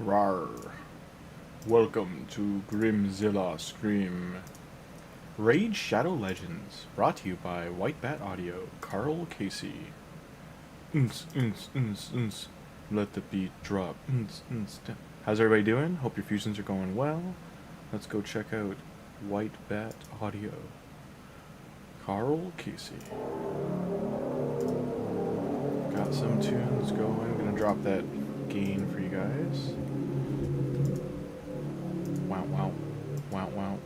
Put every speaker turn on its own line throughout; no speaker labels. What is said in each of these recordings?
Rar. Welcome to Grimmzilla Scream. Raid Shadow Legends, brought to you by White Bat Audio, Carl Casey. Let the beat drop. How's everybody doing? Hope your fusions are going well. Let's go check out White Bat Audio. Carl Casey. Got some tunes going. I'm gonna drop that gain for you guys. Wow, wow, wow, wow,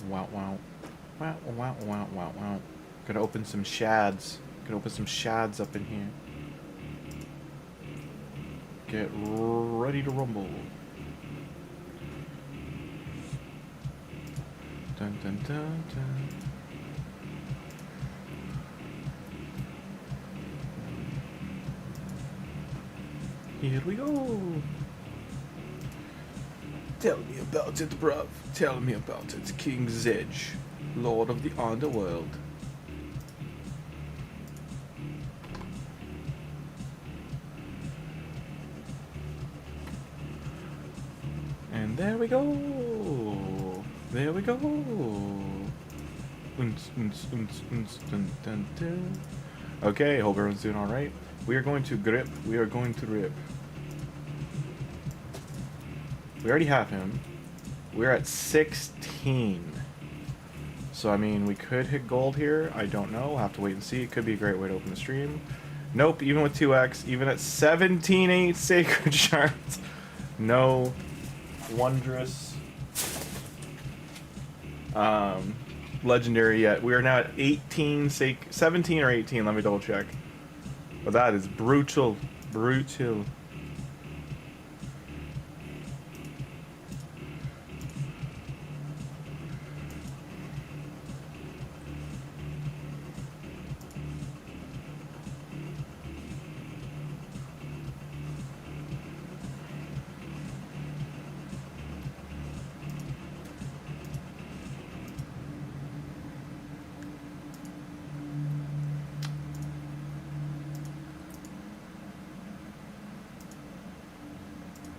wow, wow, wow, wow, wow, wow, wow. Gonna open some shads. Gonna open some shads up in here. Get ready to rumble. Dun dun dun dun. Here we go. Tell me about it, bruv. Tell me about it, King's Edge, Lord of the Underworld. And there we go. There we go. Okay, hope everyone's doing alright. We are going to grip. We are going to rip. We already have him. We're at 16. So, I mean, we could hit gold here. I don't know. We'll have to wait and see. It could be a great way to open the stream. Nope, even with 2x, even at 17 sacred shards. No wondrous legendary yet. We are now at 17 or 18. Let me double check. But that is brutal. Brutal.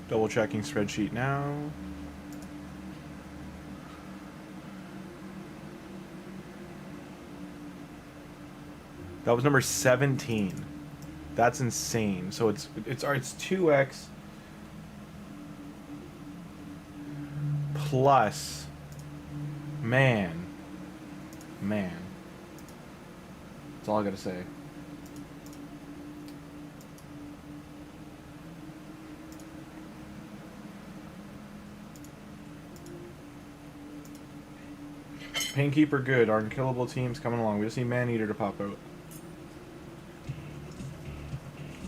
Double checking spreadsheet now. That was number 17. That's insane. So it's 2x plus man. That's all I gotta say. Painkeeper good. Our unkillable team's coming along. We just need Man-Eater to pop out.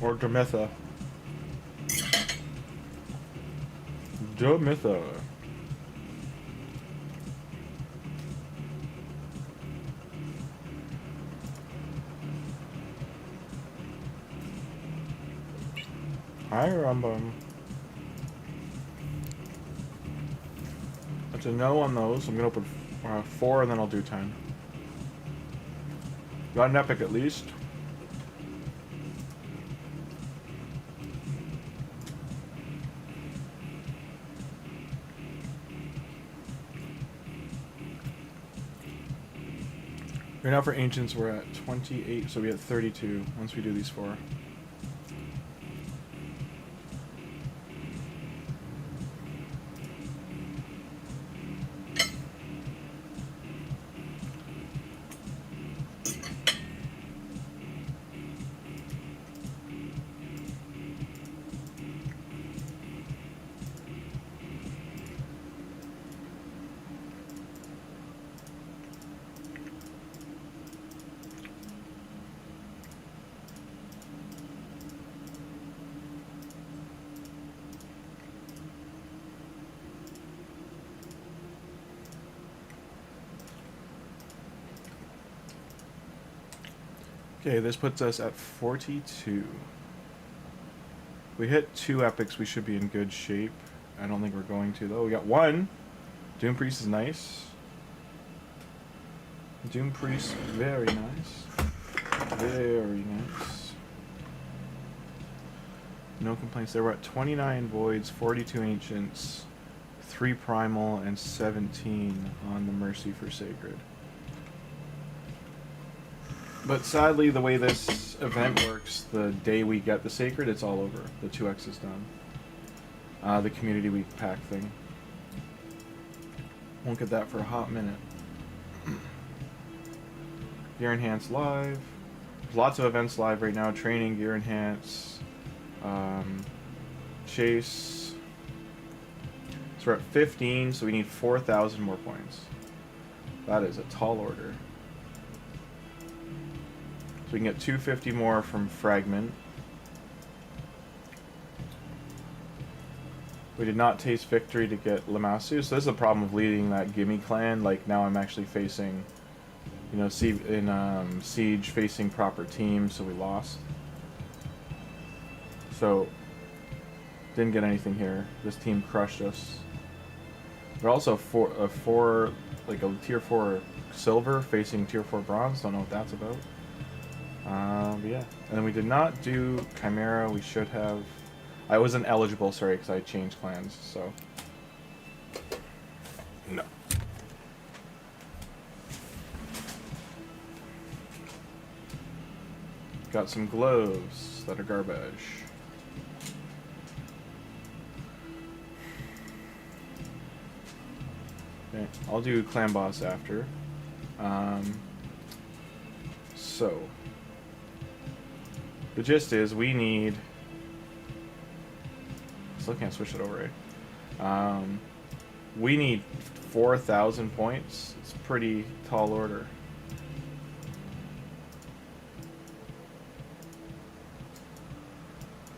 Or Demitha. Demitha. Hi, Rumbum. That's a no on those. I'm gonna open 4 and then I'll do 10. Got an epic at least. Right now for Ancients we're at 28, so we have 32 once we do these 4. Okay, this puts us at 42. We hit 2 epics, we should be in good shape. I don't think we're going to, though. We got 1. Doom Priest is nice. Doom Priest, very nice. Very nice. No complaints there. We're at 29 voids, 42 ancients, 3 primal, and 17 on the Mercy for Sacred. But sadly, the way this event works, the day we get the Sacred, it's all over. The 2x is done. The Community Week pack thing. Won't get that for a hot minute. Gear Enhance live. There's lots of events live right now. Training, Gear Enhance, Chase. So we're at 15, so we need 4,000 more points. That is a tall order. So we can get 250 more from Fragment. We did not taste victory to get Lamassu, so this is a problem of leading that Gimme clan. Like, now I'm actually facing, you know, Siege facing proper teams, so we lost. So, didn't get anything here. This team crushed us. But also like a tier 4 silver facing tier 4 bronze. Don't know what that's about. But yeah. And then we did not do Chimera. We should have. I wasn't eligible, sorry, because I changed clans, so. No. Got some gloves that are garbage. Okay, I'll do clan boss after. So the gist is we need. Still can't switch it over, right? We need 4,000 points. It's a pretty tall order.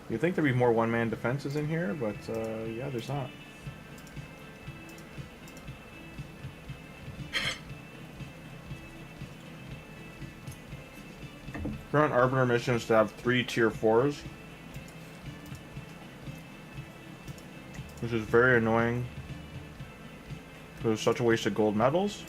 You'd think there'd be more one-man defenses in here, but yeah, there's not. Current Arbiter mission is to have 3 tier 4s. Which is very annoying. Because it's such a waste of gold medals.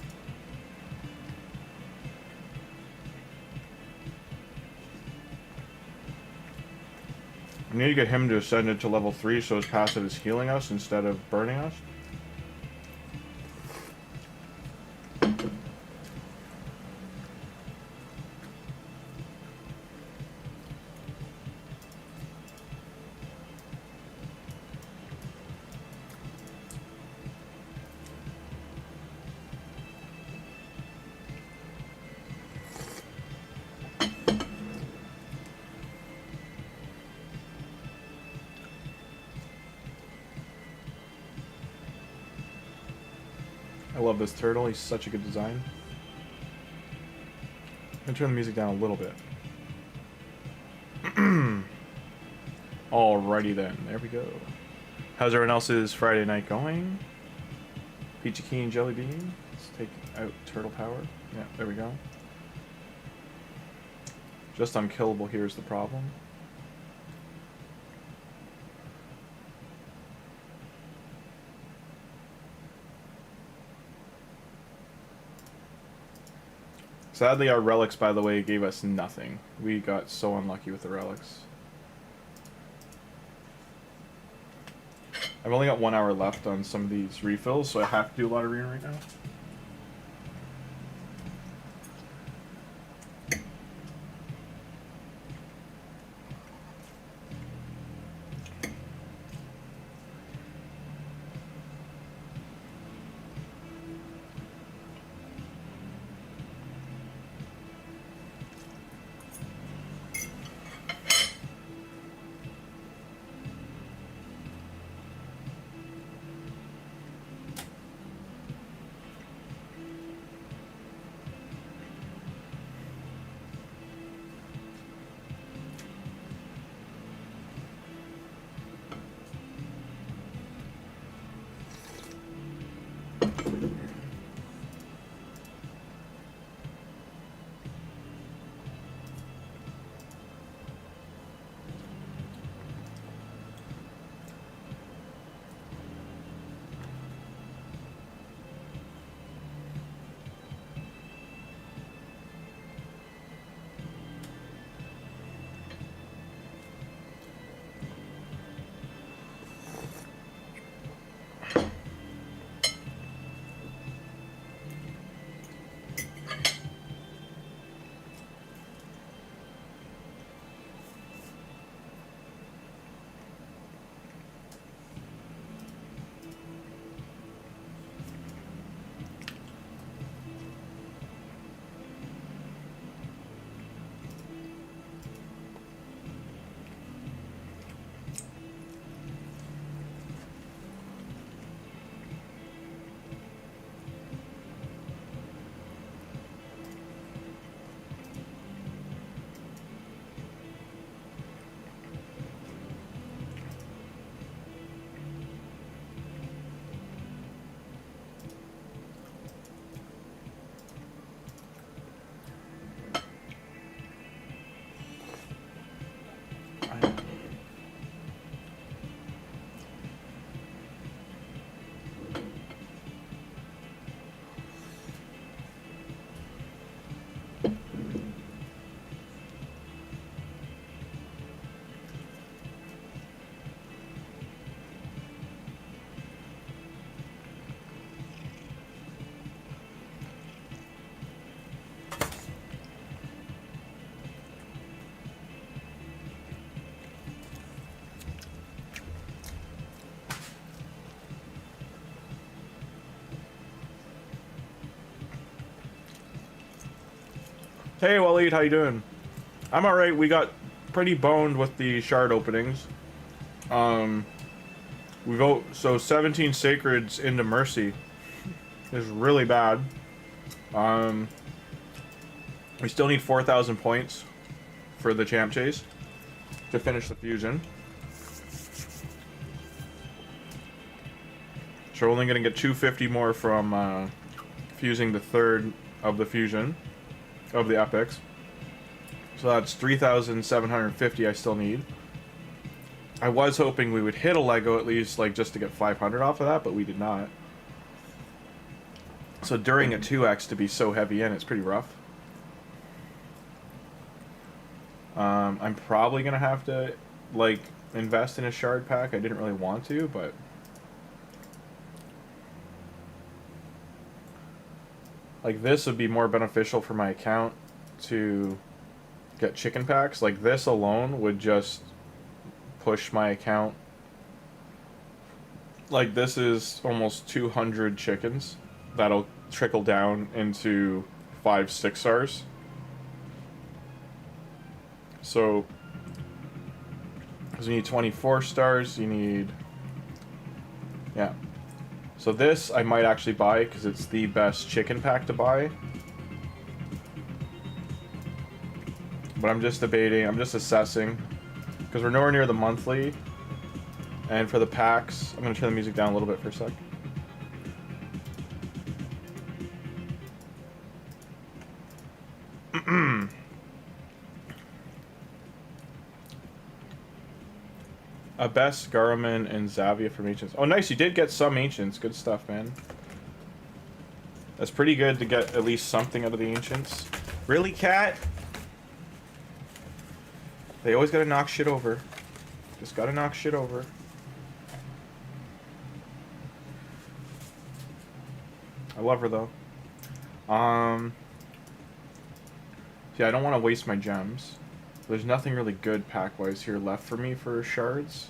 I need to get him to ascend it to level 3 so his passive is healing us instead of burning us. I love this turtle, he's such a good design. I'm gonna turn the music down a little bit. Alrighty then, there we go. How's everyone else's Friday night going? Peachy Keen Jelly Bean. Let's take out turtle power. Yeah, there we go. Just unkillable here is the problem. Sadly, our relics, by the way, gave us nothing. We got so unlucky with the relics. I've only got 1 hour left on some of these refills, so I have to do a lot of arena right now. Hey, Waleed, how you doing? I'm alright. We got pretty boned with the shard openings. We go so 17 sacreds into mercy is really bad. We still need 4,000 points for the champ chase to finish the fusion. So we're only gonna get 250 more from fusing the third of the fusion of the epics. So that's 3,750 I still need. I was hoping we would hit a Lego at least, like, just to get 500 off of that, but we did not. So during a 2x to be so heavy in, it's pretty rough. I'm probably gonna have to, like, invest in a shard pack. I didn't really want to, but... like, this would be more beneficial for my account to get chicken packs. Like, this alone would just push my account. Like, this is almost 200 chickens that'll trickle down into 5-6 stars. So, because you need 24 stars, you need... yeah. So this I might actually buy because it's the best chicken pack to buy. But I'm just debating, I'm just assessing. Because we're nowhere near the monthly. And for the packs, I'm going to turn the music down a little bit for a sec. A best Garmin and Zavia from Ancients. Oh, nice. You did get some Ancients. Good stuff, man. That's pretty good to get at least something out of the Ancients. Really, Cat? They always gotta knock shit over. Just gotta knock shit over. I love her, though. Yeah, I don't want to waste my gems. There's nothing really good pack-wise here left for me for shards.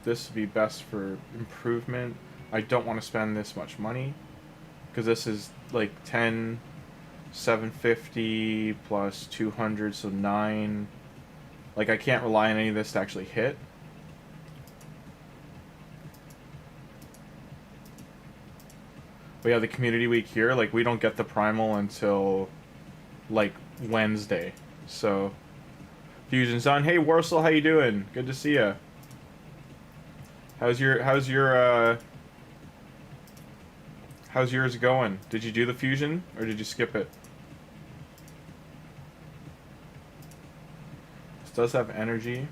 This would be best for improvement. I don't want to spend this much money. Because this is like 10, 750 plus 200, so 9. Like, I can't rely on any of this to actually hit. But yeah, the community week here, like, we don't get the primal until, like, Wednesday. So, Fusion's on. Hey, Warsaw, how you doing? Good to see ya. How's yours going? Did you do the fusion, or did you skip it? This does have energy.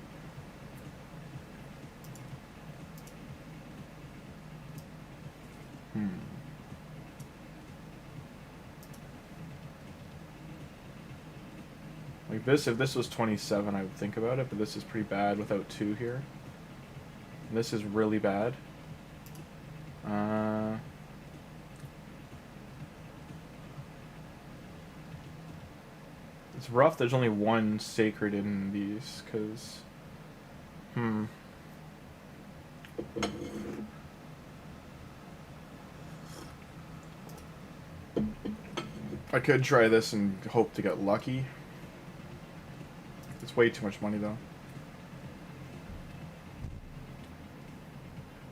Like this, if this was 27, I would think about it, but this is pretty bad without 2 here. And this is really bad. It's rough there's only 1 sacred in these, because... I could try this and hope to get lucky. It's way too much money, though.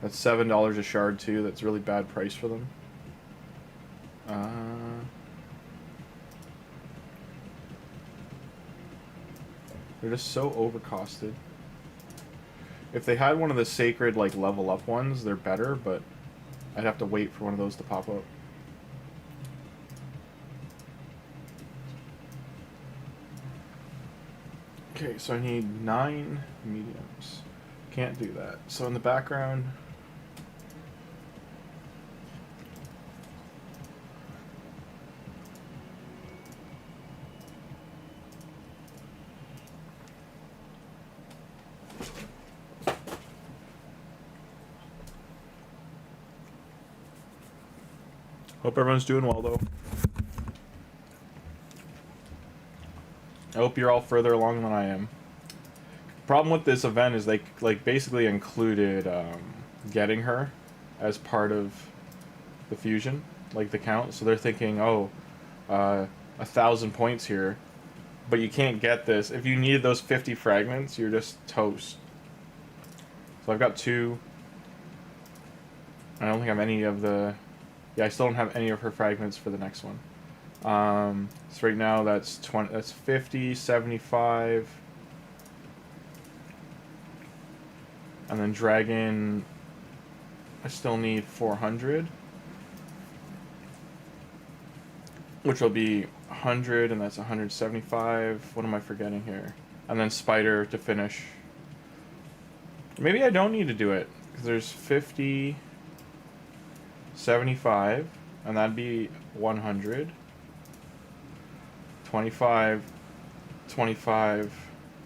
That's $7 a shard, too. That's a really bad price for them. They're just so overcosted. If they had one of the sacred, like, level up ones, they're better, but I'd have to wait for one of those to pop up. Okay, so I need 9 mediums. Can't do that. So in the background... Hope everyone's doing well, though. I hope you're all further along than I am. Problem with this event is they like basically included getting her as part of the fusion, like the count. So they're thinking, oh, 1,000 points here, but you can't get this. If you needed those 50 fragments, you're just toast. So I've got 2. I don't think I have any of the... Yeah, I still don't have any of her fragments for the next one. So right now that's 20. That's 50, 75, and then dragon. I still need 400, which will be 100, and that's 175. What am I forgetting here? And then spider to finish. Maybe I don't need to do it because there's 50, 75, and that'd be 100. 25, 25,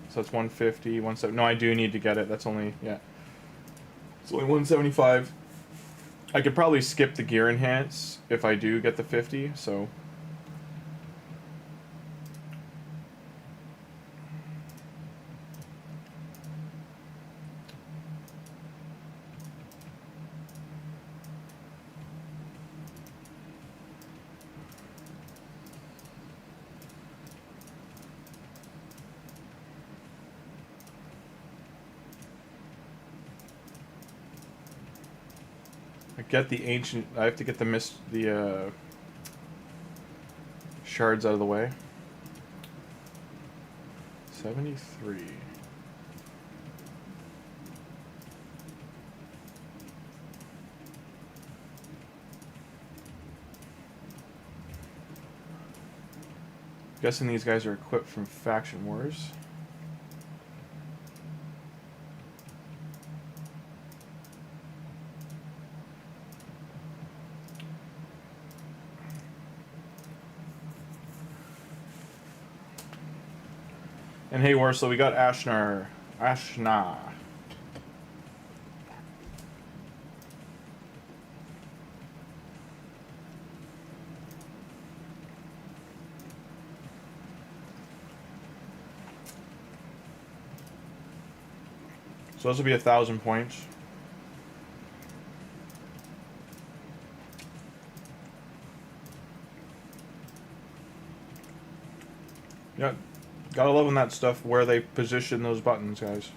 so that's 150, 170. No, I do need to get it. That's only, yeah. It's only 175. I could probably skip the gear enhance if I do get the 50, so. Get the ancient. I have to get the shards out of the way. 73. Guessing these guys are equipped from Faction Wars. And hey, War, so we got Ashna. So this will be 1,000 points. Yeah. Gotta love on that stuff where they position those buttons, guys.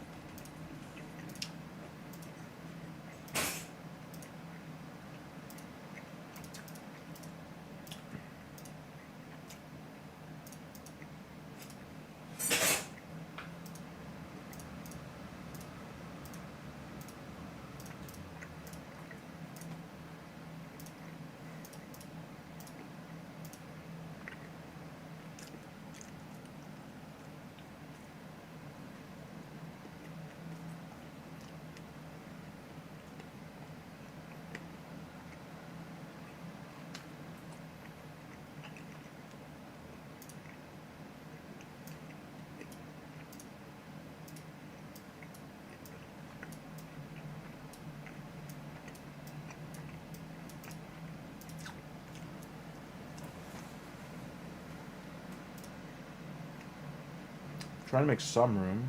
Trying to make some room.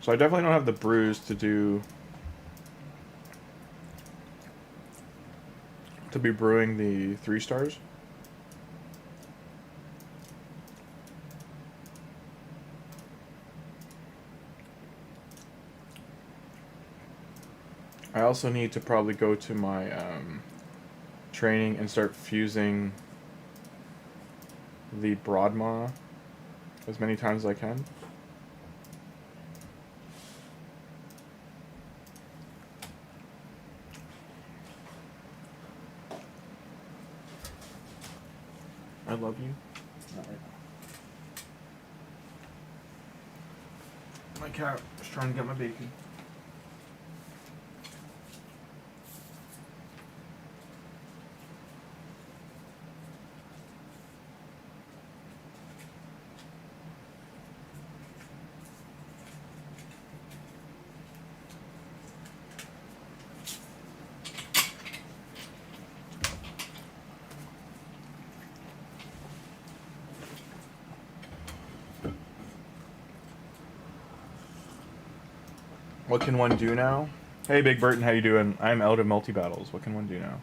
So I definitely don't have the brews to be brewing the 3 stars. I also need to probably go to my training and start fusing the Broadmaw as many times as I can. I love you. Not right now. My cat is trying to get my bacon. What can one do now? Hey, Big Burton, how you doing? I'm out of multi-battles. What can one do now?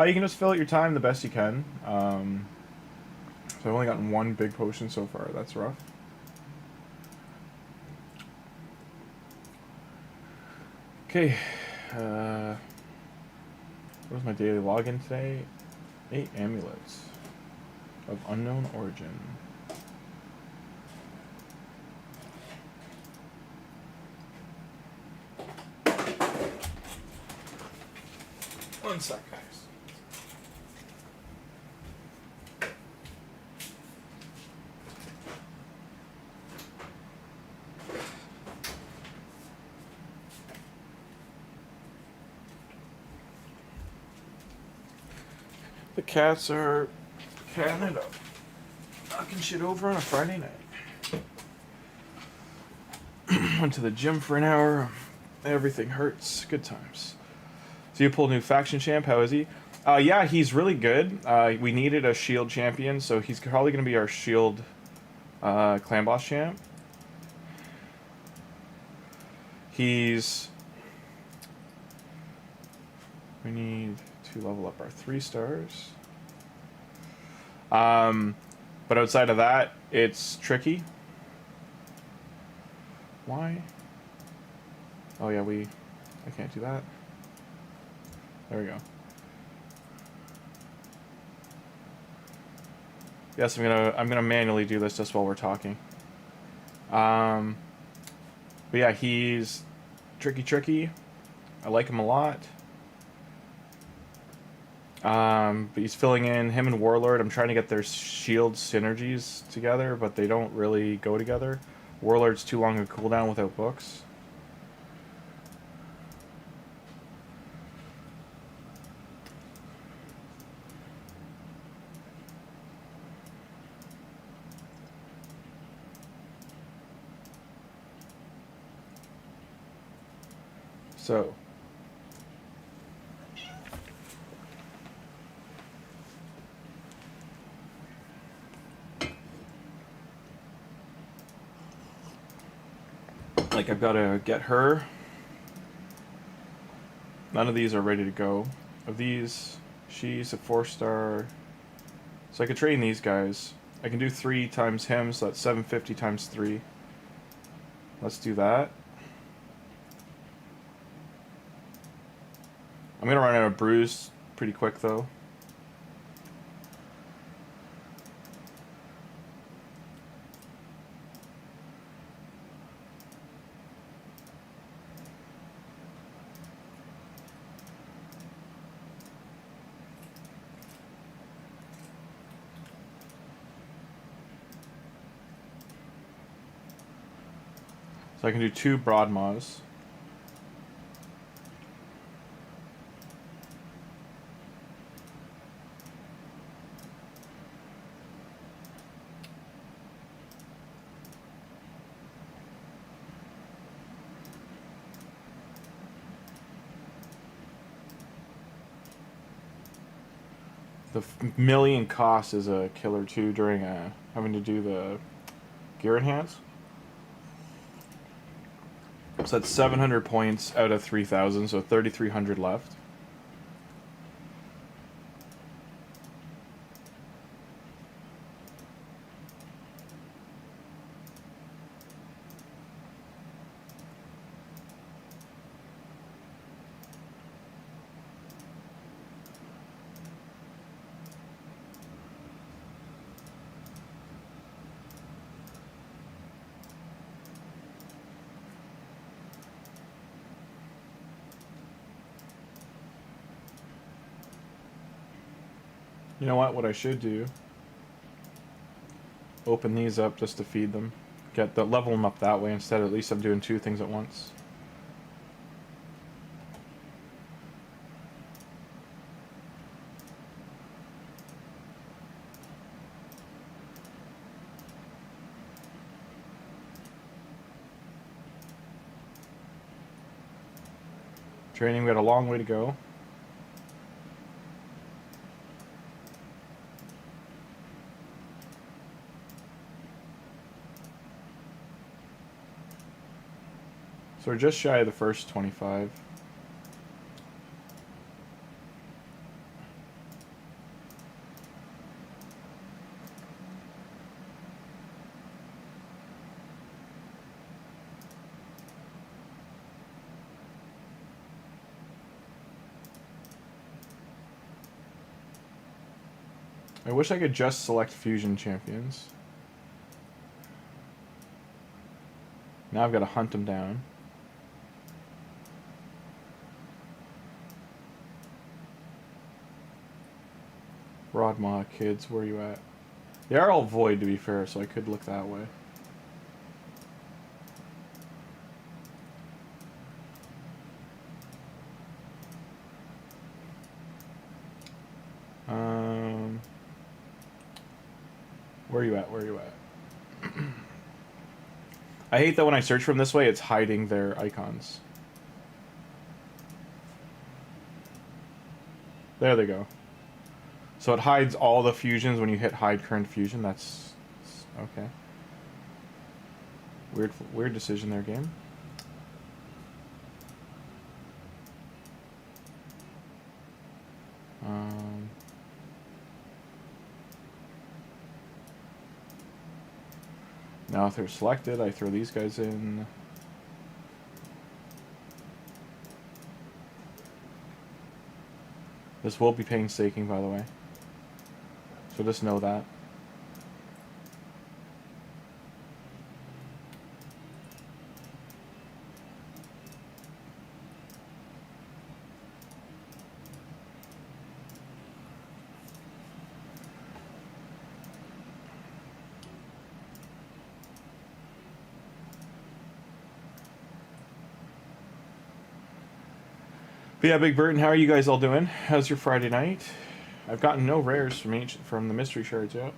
You can just fill out your time the best you can. So I've only gotten one big potion so far. That's rough. Okay. What was my daily login today? 8 amulets of unknown origin. One sec, guys. The cats are catting it up. Knocking shit over on a Friday night. Went to the gym for an hour. Everything hurts. Good times. So you pulled a new faction champ. How is he? Yeah, he's really good. We needed a shield champion, so he's probably going to be our shield clan boss champ. He's... We need to level up our 3 stars. But outside of that, it's tricky. Why? Oh yeah, I can't do that. There we go. Yes, I'm gonna manually do this just while we're talking. But yeah, he's tricky. I like him a lot. But he's filling in him and Warlord. I'm trying to get their shield synergies together, but they don't really go together. Warlord's too long a cooldown without books. So, like, I've got to get her. None of these are ready to go. Of these, she's a 4-star. So I could train these guys. I can do 3 times him, so that's 750 times 3. Let's do that. I'm gonna run out of brews pretty quick though. So I can do 2 Broadmaws. The million cost is a killer too during having to do the gear enhance. So that's 700 points out of 3,000, so 3,300 left. You know what I should do? Open these up just to feed them. Level them up that way instead. At least I'm doing 2 things at once. Training, we got a long way to go. So we're just shy of the first 25. I wish I could just select fusion champions. Now I've got to hunt them down. Rodma kids, where are you at? They are all void, to be fair, so I could look that way. Where are you at? Where are you at? I hate that when I search from this way, it's hiding their icons. There they go. So it hides all the fusions when you hit hide current fusion. That's okay. Weird decision there, game. Now if they're selected, I throw these guys in. This will be painstaking, by the way. So just know that. But yeah, Big Burton, how are you guys all doing? How's your Friday night? I've gotten no rares from the mystery shards yet.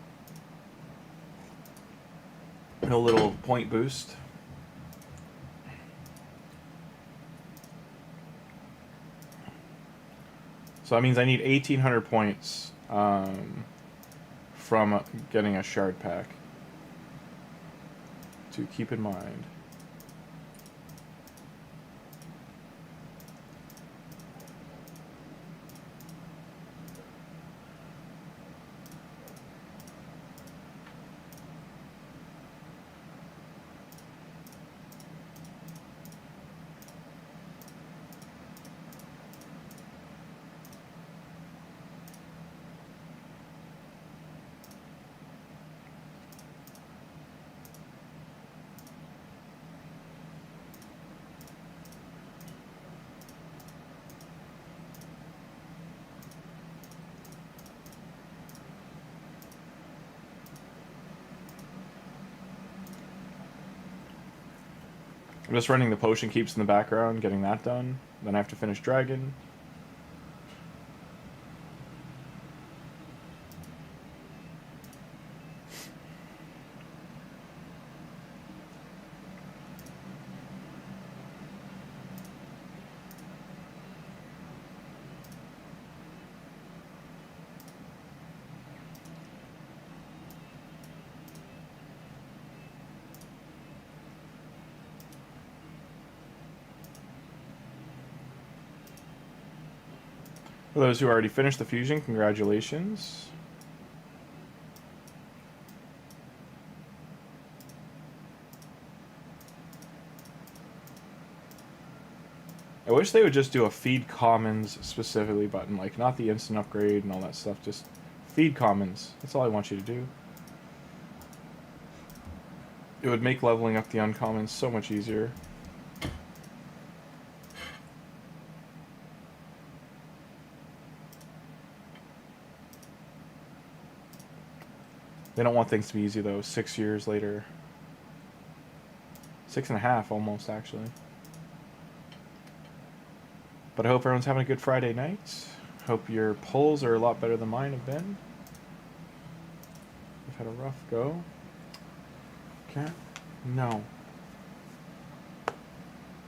No little point boost. So that means I need 1,800 points from getting a shard pack. To keep in mind. I'm just running the potion keeps in the background, getting that done. Then I have to finish Dragon. For those who already finished the fusion, congratulations. I wish they would just do a feed commons specifically button, like not the instant upgrade and all that stuff, just feed commons. That's all I want you to do. It would make leveling up the uncommons so much easier. They don't want things to be easy though, 6 years later. 6.5 almost, actually. But I hope everyone's having a good Friday night. Hope your pulls are a lot better than mine have been. I've had a rough go. Okay. No.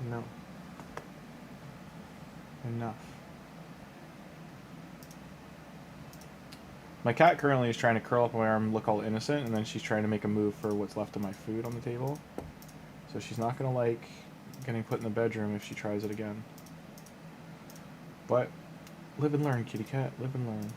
No. Enough. My cat currently is trying to curl up my arm, look all innocent, and then she's trying to make a move for what's left of my food on the table. So she's not going to like getting put in the bedroom if she tries it again. But live and learn, kitty cat. Live and learn.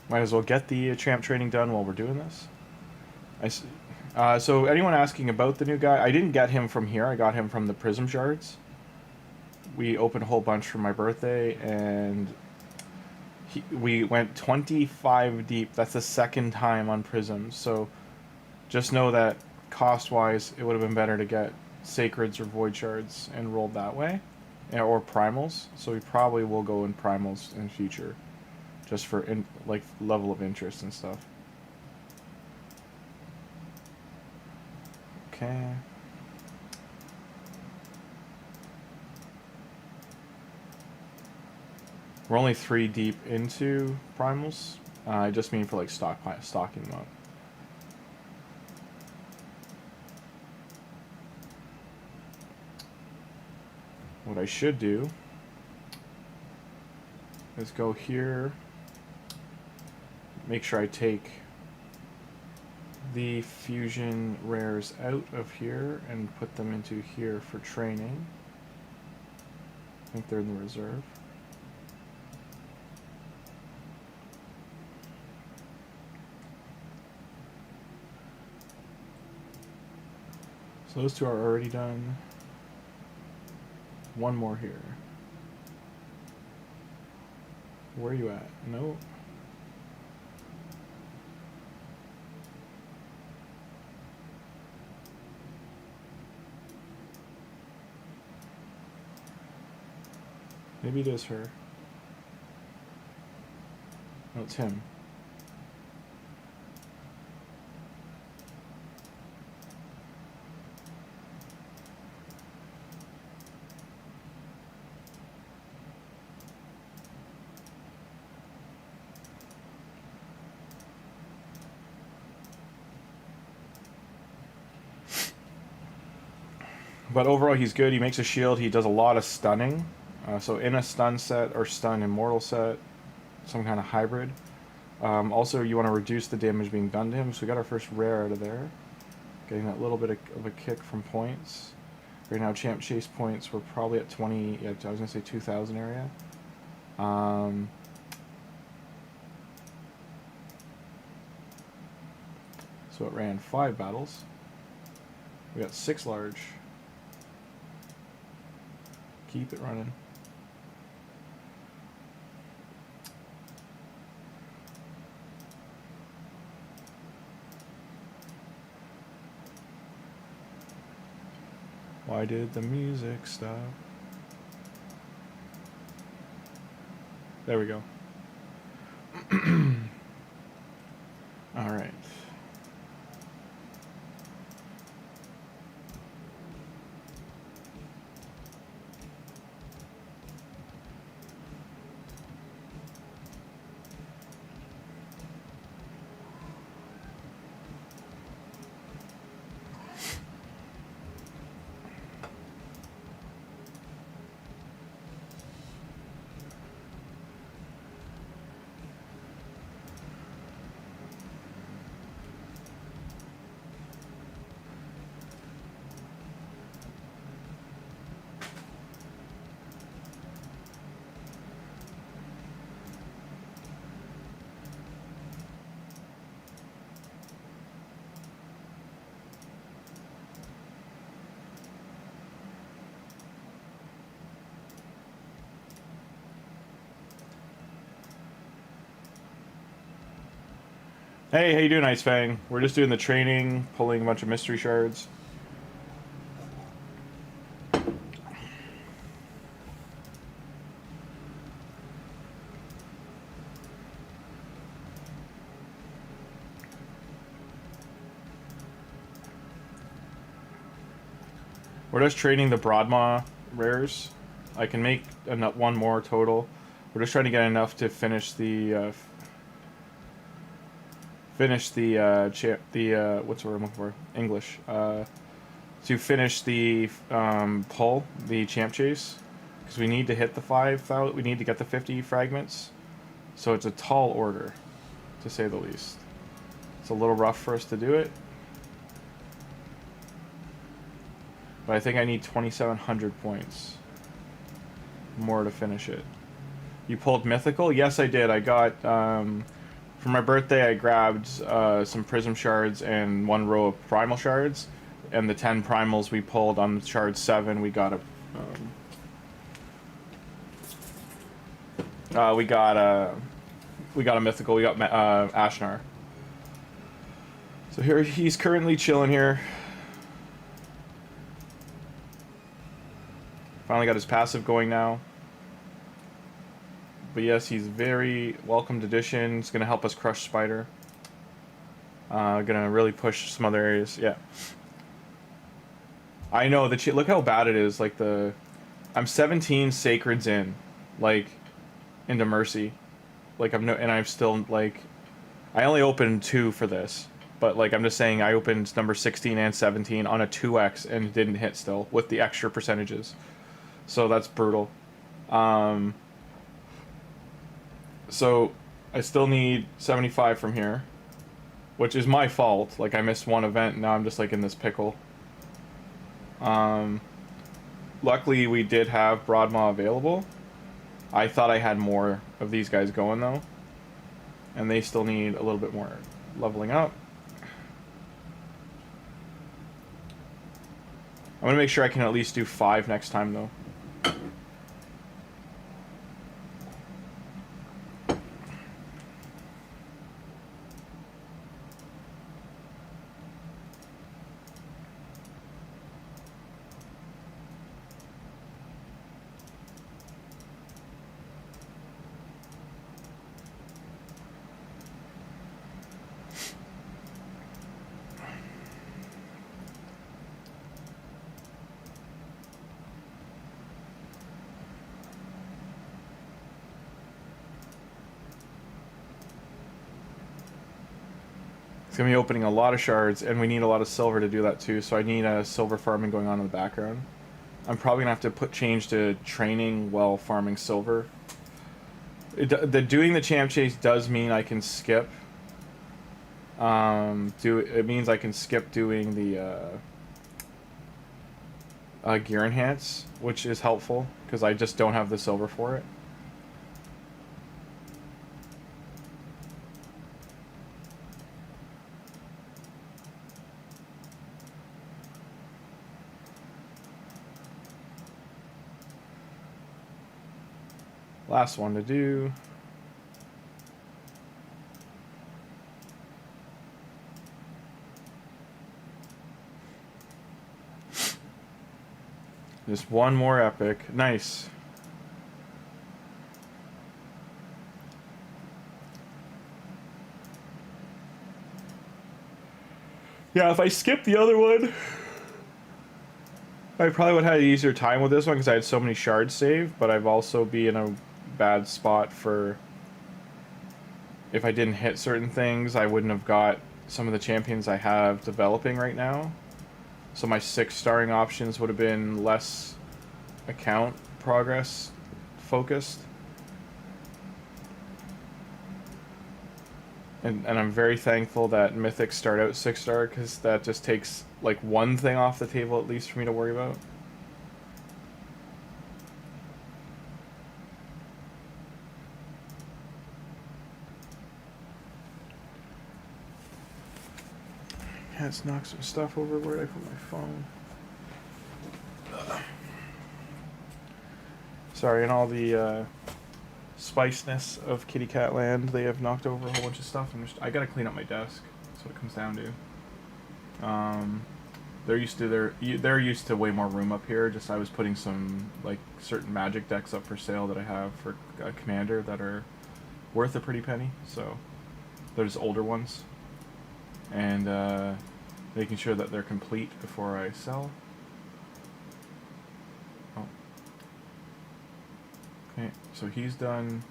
Might as well get the champ training done while we're doing this. So anyone asking about the new guy, I didn't get him from here. I got him from the Prism Shards. We opened a whole bunch for my birthday, and we went 25 deep. That's the second time on Prisms. So just know that cost-wise, it would have been better to get Sacreds or Void Shards and rolled that way, or Primals. So we probably will go in Primals in future, just for like level of interest and stuff. Okay. We're only 3 deep into Primals. I just mean for like stocking them up. What I should do is go here, make sure I take the fusion rares out of here and put them into here for training. I think they're in the reserve. So those two are already done. One more here. Where are you at? No. Maybe it is her. No, it's him. But overall, he's good. He makes a shield. He does a lot of stunning. So in a stun set or stun immortal set, some kind of hybrid. Also, you want to reduce the damage being done to him. So we got our first rare out of there. Getting that little bit of a kick from points. Right now, champ chase points, we're probably at 20, yeah, I was going to say 2,000 area. So it ran 5 battles. We got 6 large. Keep it running. Why did the music stop? There we go. All right. Hey, how you doing, Ice Fang? We're just doing the training, pulling a bunch of mystery shards. We're just trading the Broadmaw rares. I can make one more total. We're just trying to get enough to finish the what's the word I'm looking for? English. to finish the pull, the champ chase, because we need to hit the 5,000. We need to get the 50 fragments. So it's a tall order, to say the least. It's a little rough for us to do it. But I think I need 2,700 points more to finish it. You pulled mythical? Yes, I did. I got, for my birthday, I grabbed some prism shards and 1 row of primal shards. And the 10 primals we pulled on shard 7, we got a... we got a mythical. We got Ashnar. So here he's currently chilling here. Finally got his passive going now. But yes, he's very welcomed addition. It's gonna help us crush Spider. Gonna really push some other areas. Yeah. I know the look how bad it is. Like I'm 17 sacreds in, like, into Mercy. Like I'm still like, I only opened 2 for this, but like I'm just saying I opened number 16 and 17 on a 2x and didn't hit still with the extra percentages, so that's brutal. So I still need 75 from here, which is my fault. Like I missed 1 event and now I'm just like in this pickle. Luckily we did have Broadmaw available. I thought I had more of these guys going though, and they still need a little bit more leveling up. I'm gonna make sure I can at least do 5 next time though. It's going to be opening a lot of shards, and we need a lot of silver to do that too, so I need a silver farming going on in the background. I'm probably going to have to change to training while farming silver. Doing the champ chase does mean I can skip. It means I can skip doing the gear enhance, which is helpful, because I just don't have the silver for it. Last one to do. Just one more epic. Nice. Yeah, if I skip the other one, I probably would have had an easier time with this one because I had so many shards saved, but I've also been in a bad spot for if I didn't hit certain things, I wouldn't have got some of the champions I have developing right now. So my 6-starring options would have been less account progress focused. And I'm very thankful that Mythics start out 6-star, because that just takes like one thing off the table at least for me to worry about. Yeah, let's knock some stuff over. Where did I put my phone? Sorry, and all the spiciness of Kitty Cat Land, they have knocked over a whole bunch of stuff. I gotta clean up my desk. That's what it comes down to. They're used to way more room up here. Just I was putting some like certain magic decks up for sale that I have for Commander that are worth a pretty penny. So there's older ones. And making sure that they're complete before I sell. Oh. Okay, so he's done.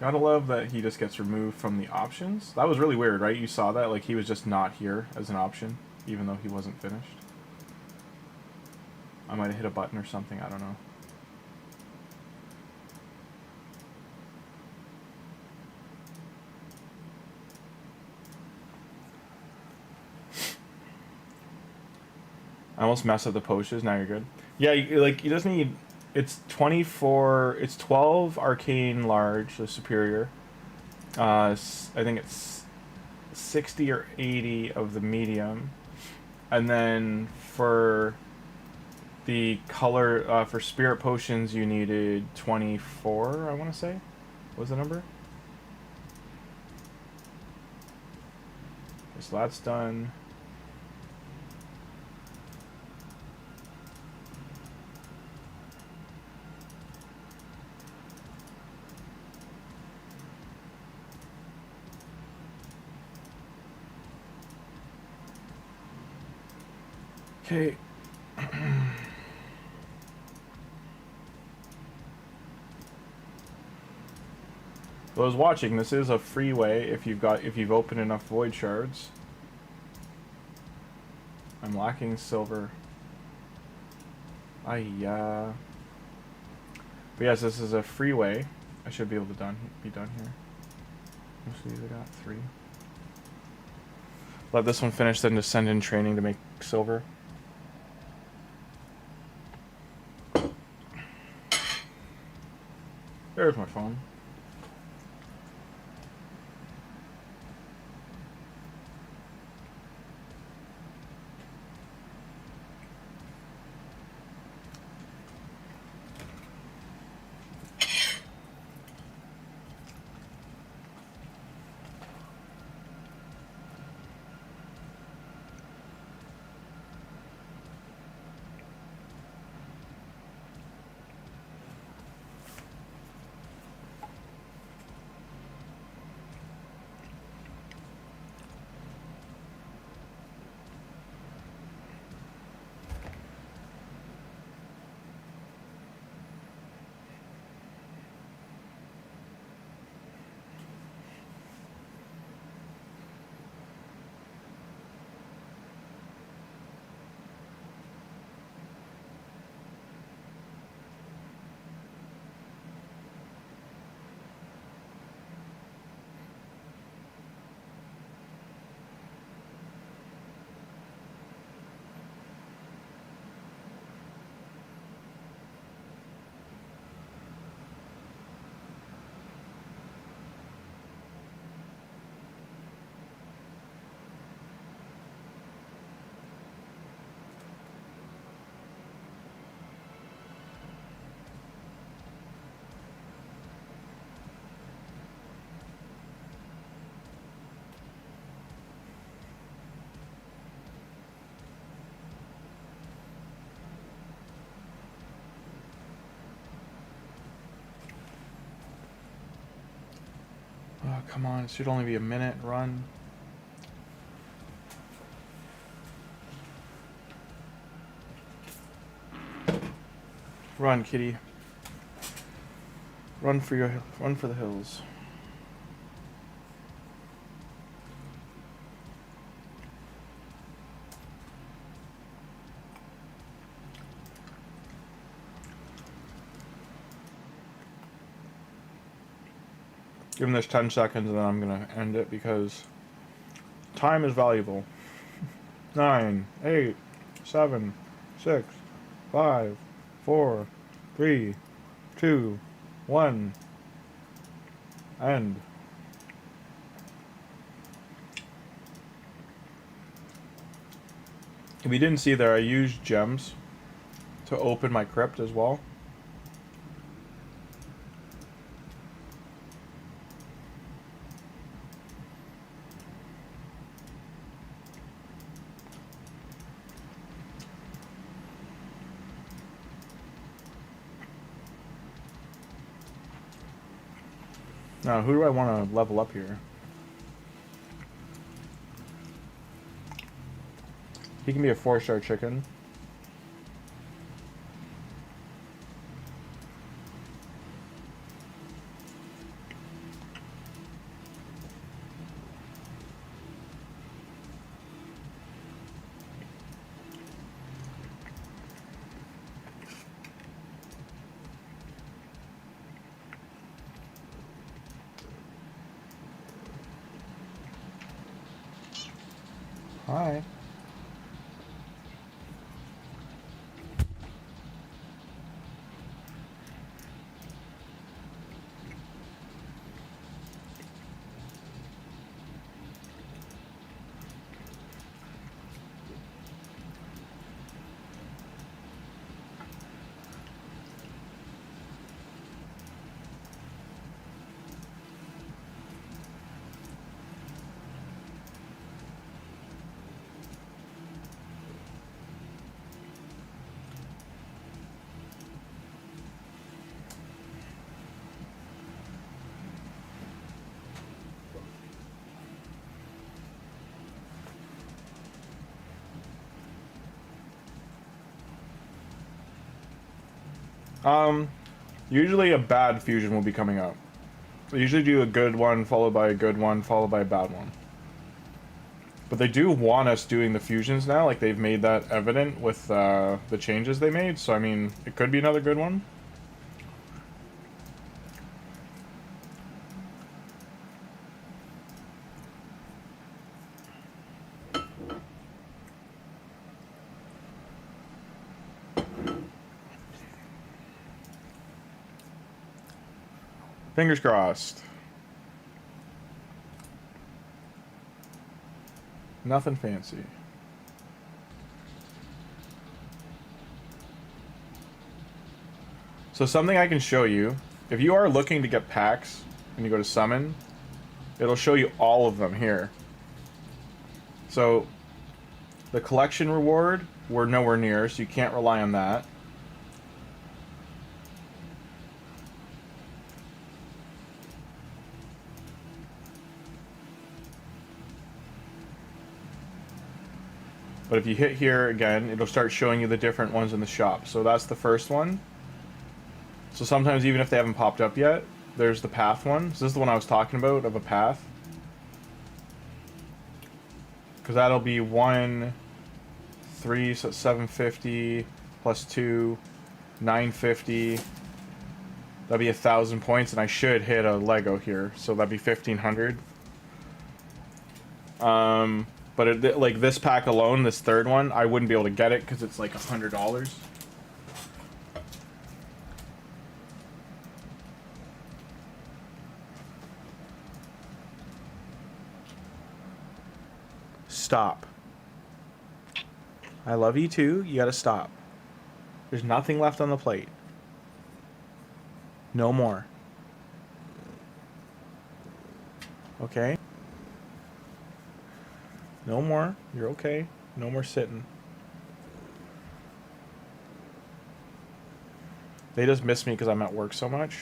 Gotta love that he just gets removed from the options. That was really weird, right? You saw that? Like, he was just not here as an option, even though he wasn't finished. I might have hit a button or something, I don't know. I almost messed up the potions, now you're good. Yeah, you just need... It's 24... It's 12 arcane large, so superior. I think it's 60 or 80 of the medium. And then for the color... for spirit potions, you needed 24, I want to say. What was the number? Okay, so that's done. Okay. Those watching, this is a freeway if you've opened enough void shards. I'm lacking silver. But yes, this is a freeway. I should be able to be done here. Most of these I got 3. Let this one finish, then just send in training to make silver. There's my phone. Oh, come on. It should only be a minute. Run. Run, kitty. Run for the hills. Give him this 10 seconds and then I'm gonna end it because time is valuable. 9, 8, 7, 6, 5, 4, 3, 2, 1. End. If you didn't see there, I used gems to open my crypt as well. Now, who do I want to level up here? He can be a 4-star chicken. Hi. Usually a bad fusion will be coming up. They usually do a good one, followed by a good one, followed by a bad one. But they do want us doing the fusions now, like they've made that evident with the changes they made, so I mean, it could be another good one. Fingers crossed. Nothing fancy. So something I can show you, if you are looking to get packs and you go to summon, it'll show you all of them here. So the collection reward, we're nowhere near, so you can't rely on that. But if you hit here again, it'll start showing you the different ones in the shop. So that's the first one. So sometimes even if they haven't popped up yet, there's the path one. So this is the one I was talking about, of a path. Because that'll be 1, 3, so 750 plus 2, 950. That'll be 1,000 points, and I should hit a Lego here. So that'd be 1,500. But it, like this pack alone, this third one, I wouldn't be able to get it because it's like $100. Stop. I love you too. You gotta stop. There's nothing left on the plate. No more. Okay? No more. You're okay. No more sitting. They just miss me because I'm at work so much.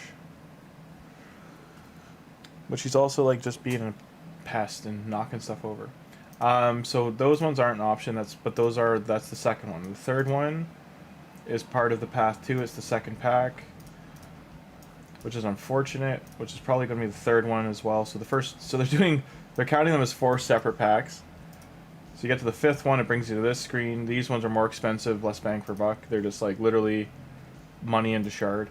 But she's also like just being a pest and knocking stuff over. So those ones aren't an option. That's the second one. The third one is part of the path too. It's the second pack, which is unfortunate. Which is probably going to be the third one as well. So they're counting them as 4 separate packs. So you get to the 5th one, it brings you to this screen. These ones are more expensive, less bang for buck. They're just like literally money into shard.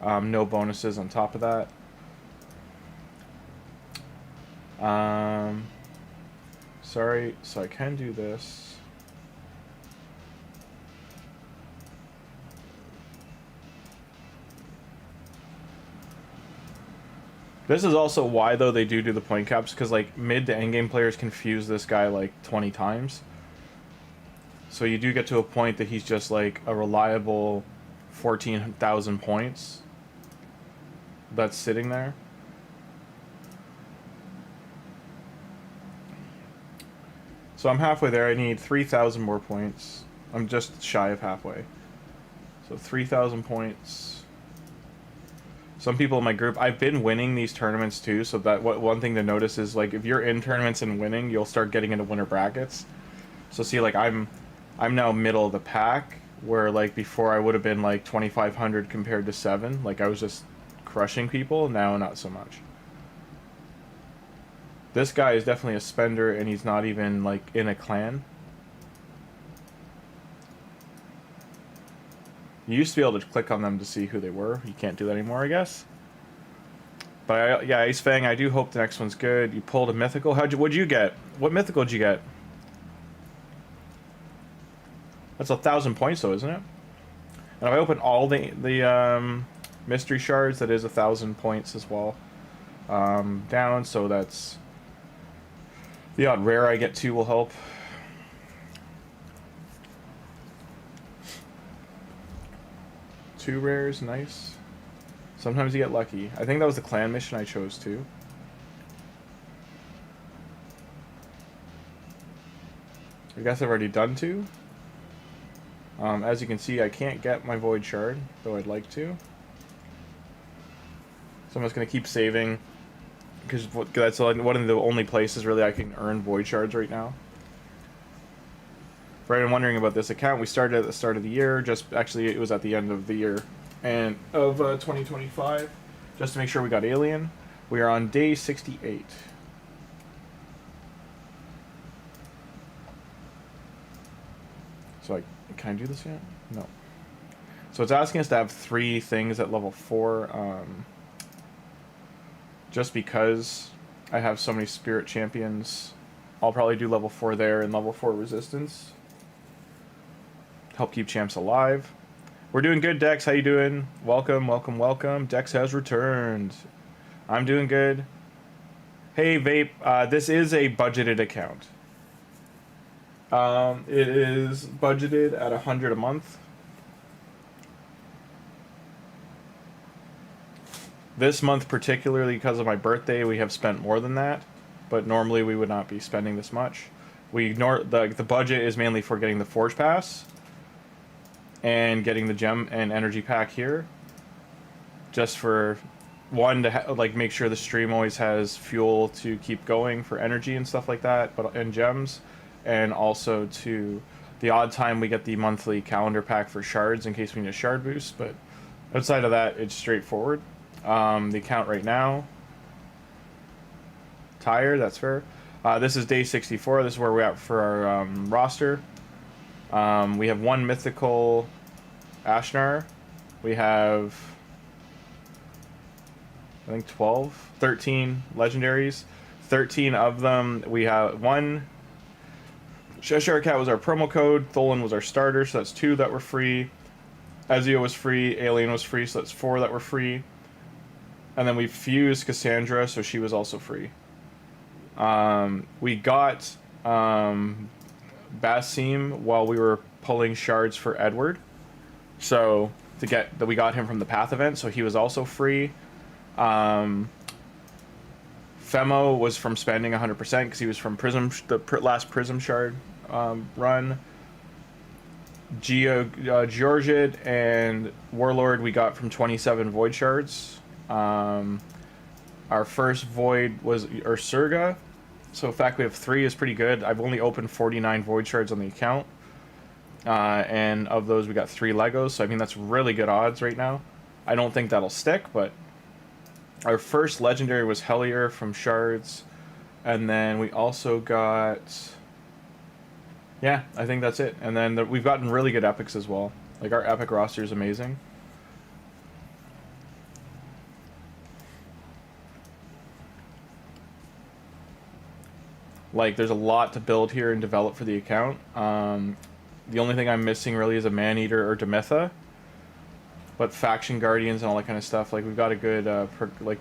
No bonuses on top of that. Sorry, so I can do this. This is also why, though, they do the point caps, because, like, mid to endgame players confuse this guy, like, 20 times. So you do get to a point that he's just, like, a reliable 14,000 points that's sitting there. So I'm halfway there. I need 3,000 more points. I'm just shy of halfway. So 3,000 points. Some people in my group, I've been winning these tournaments too, so that one thing to notice is, like, if you're in tournaments and winning, you'll start getting into winner brackets. So see, like, I'm now middle of the pack, where, like, before I would have been, like, 2,500 compared to 7. Like, I was just crushing people. Now, not so much. This guy is definitely a spender, and he's not even, like, in a clan. You used to be able to click on them to see who they were. You can't do that anymore, I guess. But yeah, Ace Fang, I do hope the next one's good. You pulled a mythical. What'd you get? What mythical did you get? That's 1,000 points though, isn't it? And if I open all the mystery shards, that is 1,000 points as well. Down, so that's the odd rare I get to will help. Two rares, nice. Sometimes you get lucky. I think that was the clan mission I chose too. I guess I've already done two. As you can see, I can't get my Void Shard, though I'd like to. So I'm just going to keep saving, because that's one of the only places really I can earn Void Shards right now. For anyone wondering about this account, we started at the start of the year, actually it was at the end of the year, and of 2025, just to make sure we got Alien. We are on day 68. So can I do this yet? No. So it's asking us to have 3 things at level 4, just because I have so many Spirit Champions. I'll probably do level 4 there and level 4 Resistance. Help keep champs alive. We're doing good, Dex. How you doing? Welcome, welcome, welcome. Dex has returned. I'm doing good. Hey, Vape. This is a budgeted account. It is budgeted at 100 a month. This month, particularly because of my birthday, we have spent more than that. But normally we would not be spending this much. We ignore the budget is mainly for getting the Forge Pass and getting the gem and energy pack here, just for one to make sure the stream always has fuel to keep going for energy and stuff like that, and gems, and also to the odd time we get the monthly calendar pack for shards in case we need a shard boost. But outside of that, it's straightforward. The account right now, tired, that's fair. This is day 64. This is where we're at for our roster. We have 1 mythical Ashnar. We have, I think, 13 legendaries. 13 of them, we have 1. Cheshire Cat was our promo code. Tholen was our starter, so that's 2 that were free. Ezio was free. Alien was free, so that's 4 that were free. And then we fused Cassandra, so she was also free. We got Basim while we were pulling shards for Edward. So we got him from the Path event, so he was also free. Femo was from spending 100% because he was from Prism, the last Prism shard run. Georgid and Warlord we got from 27 Void shards. Our first Void was Ursurga. So in fact we have 3 is pretty good. I've only opened 49 Void shards on the account. And of those we got 3 Legos, so I mean that's really good odds right now. I don't think that'll stick, but our first legendary was Hellier from shards. And then we also got, yeah, I think that's it. And then we've gotten really good epics as well. Like our epic roster is amazing. Like, there's a lot to build here and develop for the account. The only thing I'm missing really is a Maneater or Demetha. But Faction Guardians and all that kind of stuff, like, we've got a good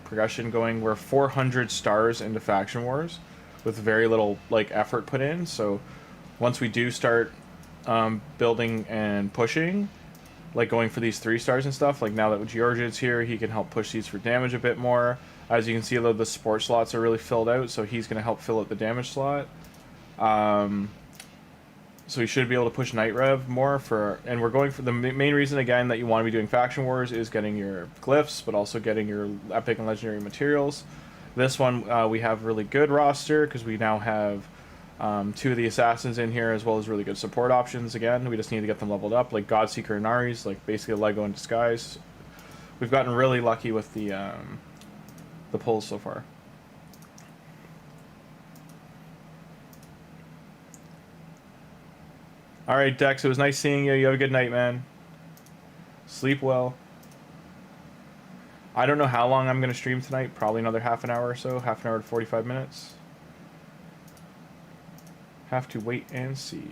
progression going. We're 400 stars into Faction Wars with very little, like, effort put in. So once we do start building and pushing, like going for these 3 stars and stuff, like now that Georgid's here, he can help push these for damage a bit more. As you can see, though, the support slots are really filled out, so he's going to help fill out the damage slot. So we should be able to push Night Rev more and we're going for the main reason, again, that you want to be doing Faction Wars is getting your glyphs, but also getting your epic and legendary materials. This one, we have really good roster, because we now have 2 of the assassins in here, as well as really good support options. Again, we just need to get them leveled up, like Godseeker and Nari's, like basically a Lego in disguise. We've gotten really lucky with the pulls so far. Alright, Dex, it was nice seeing you. You have a good night, man. Sleep well. I don't know how long I'm going to stream tonight. Probably another half an hour or so. Half an hour to 45 minutes. Have to wait and see.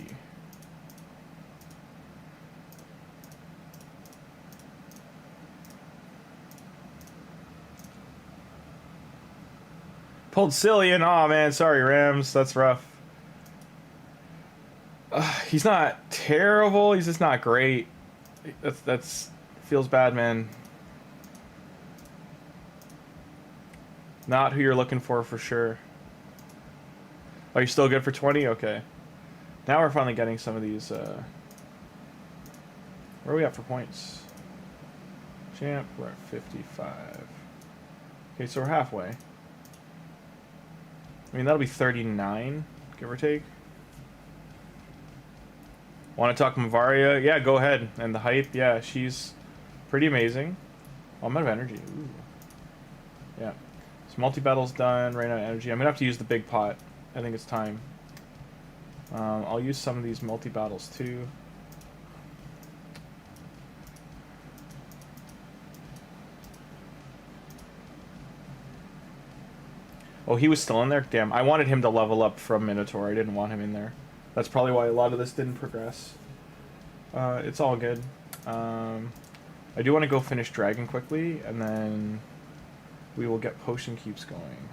Pulled Cillian. Oh man, sorry Rams. That's rough. He's not terrible. He's just not great. That's feels bad, man. Not who you're looking for sure. Are you still good for 20? Okay. Now we're finally getting some of these. Where are we at for points? Champ, we're at 55. Okay, so we're halfway. I mean, that'll be 39, give or take. Want to talk Mavaria? Yeah, go ahead. And the hype, yeah, she's pretty amazing. Oh, I'm out of energy. Ooh. Yeah. So multi-battle's done, ran out of energy. I'm going to have to use the big pot. I think it's time. I'll use some of these multi-battles too. Oh, he was still in there? Damn, I wanted him to level up from Minotaur. I didn't want him in there. That's probably why a lot of this didn't progress. It's all good. I do want to go finish Dragon quickly, and then we will get Potion Keeps going.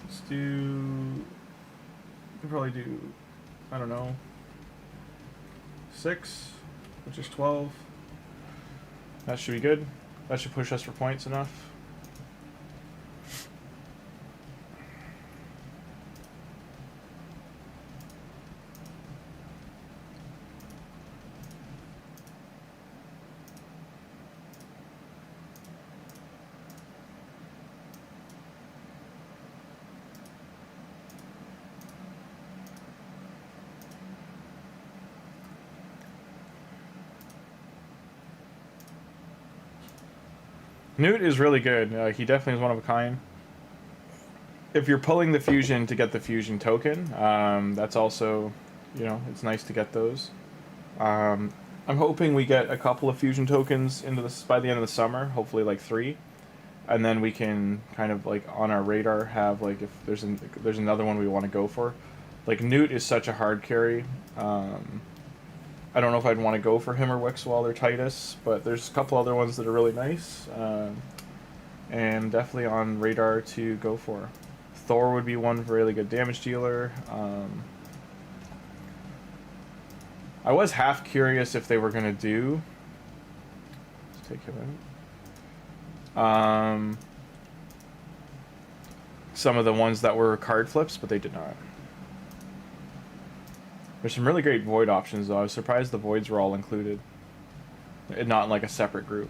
Let's do... We can probably do, I don't know, 6, which is 12. That should be good. That should push us for points enough. Newt is really good. He definitely is one of a kind. If you're pulling the fusion to get the fusion token, that's also, you know, it's nice to get those. I'm hoping we get a couple of fusion tokens into this by the end of the summer, hopefully like 3. And then we can kind of like on our radar have like if there's another one we want to go for. Like Newt is such a hard carry. I don't know if I'd want to go for him or Wix while they're Titus, but there's a couple other ones that are really nice, and definitely on radar to go for. Thor would be one really good damage dealer. I was half curious if they were going to do... Let's take him out. Some of the ones that were card flips, but they did not. There's some really great Void options, though. I was surprised the Voids were all included. And not in, like, a separate group.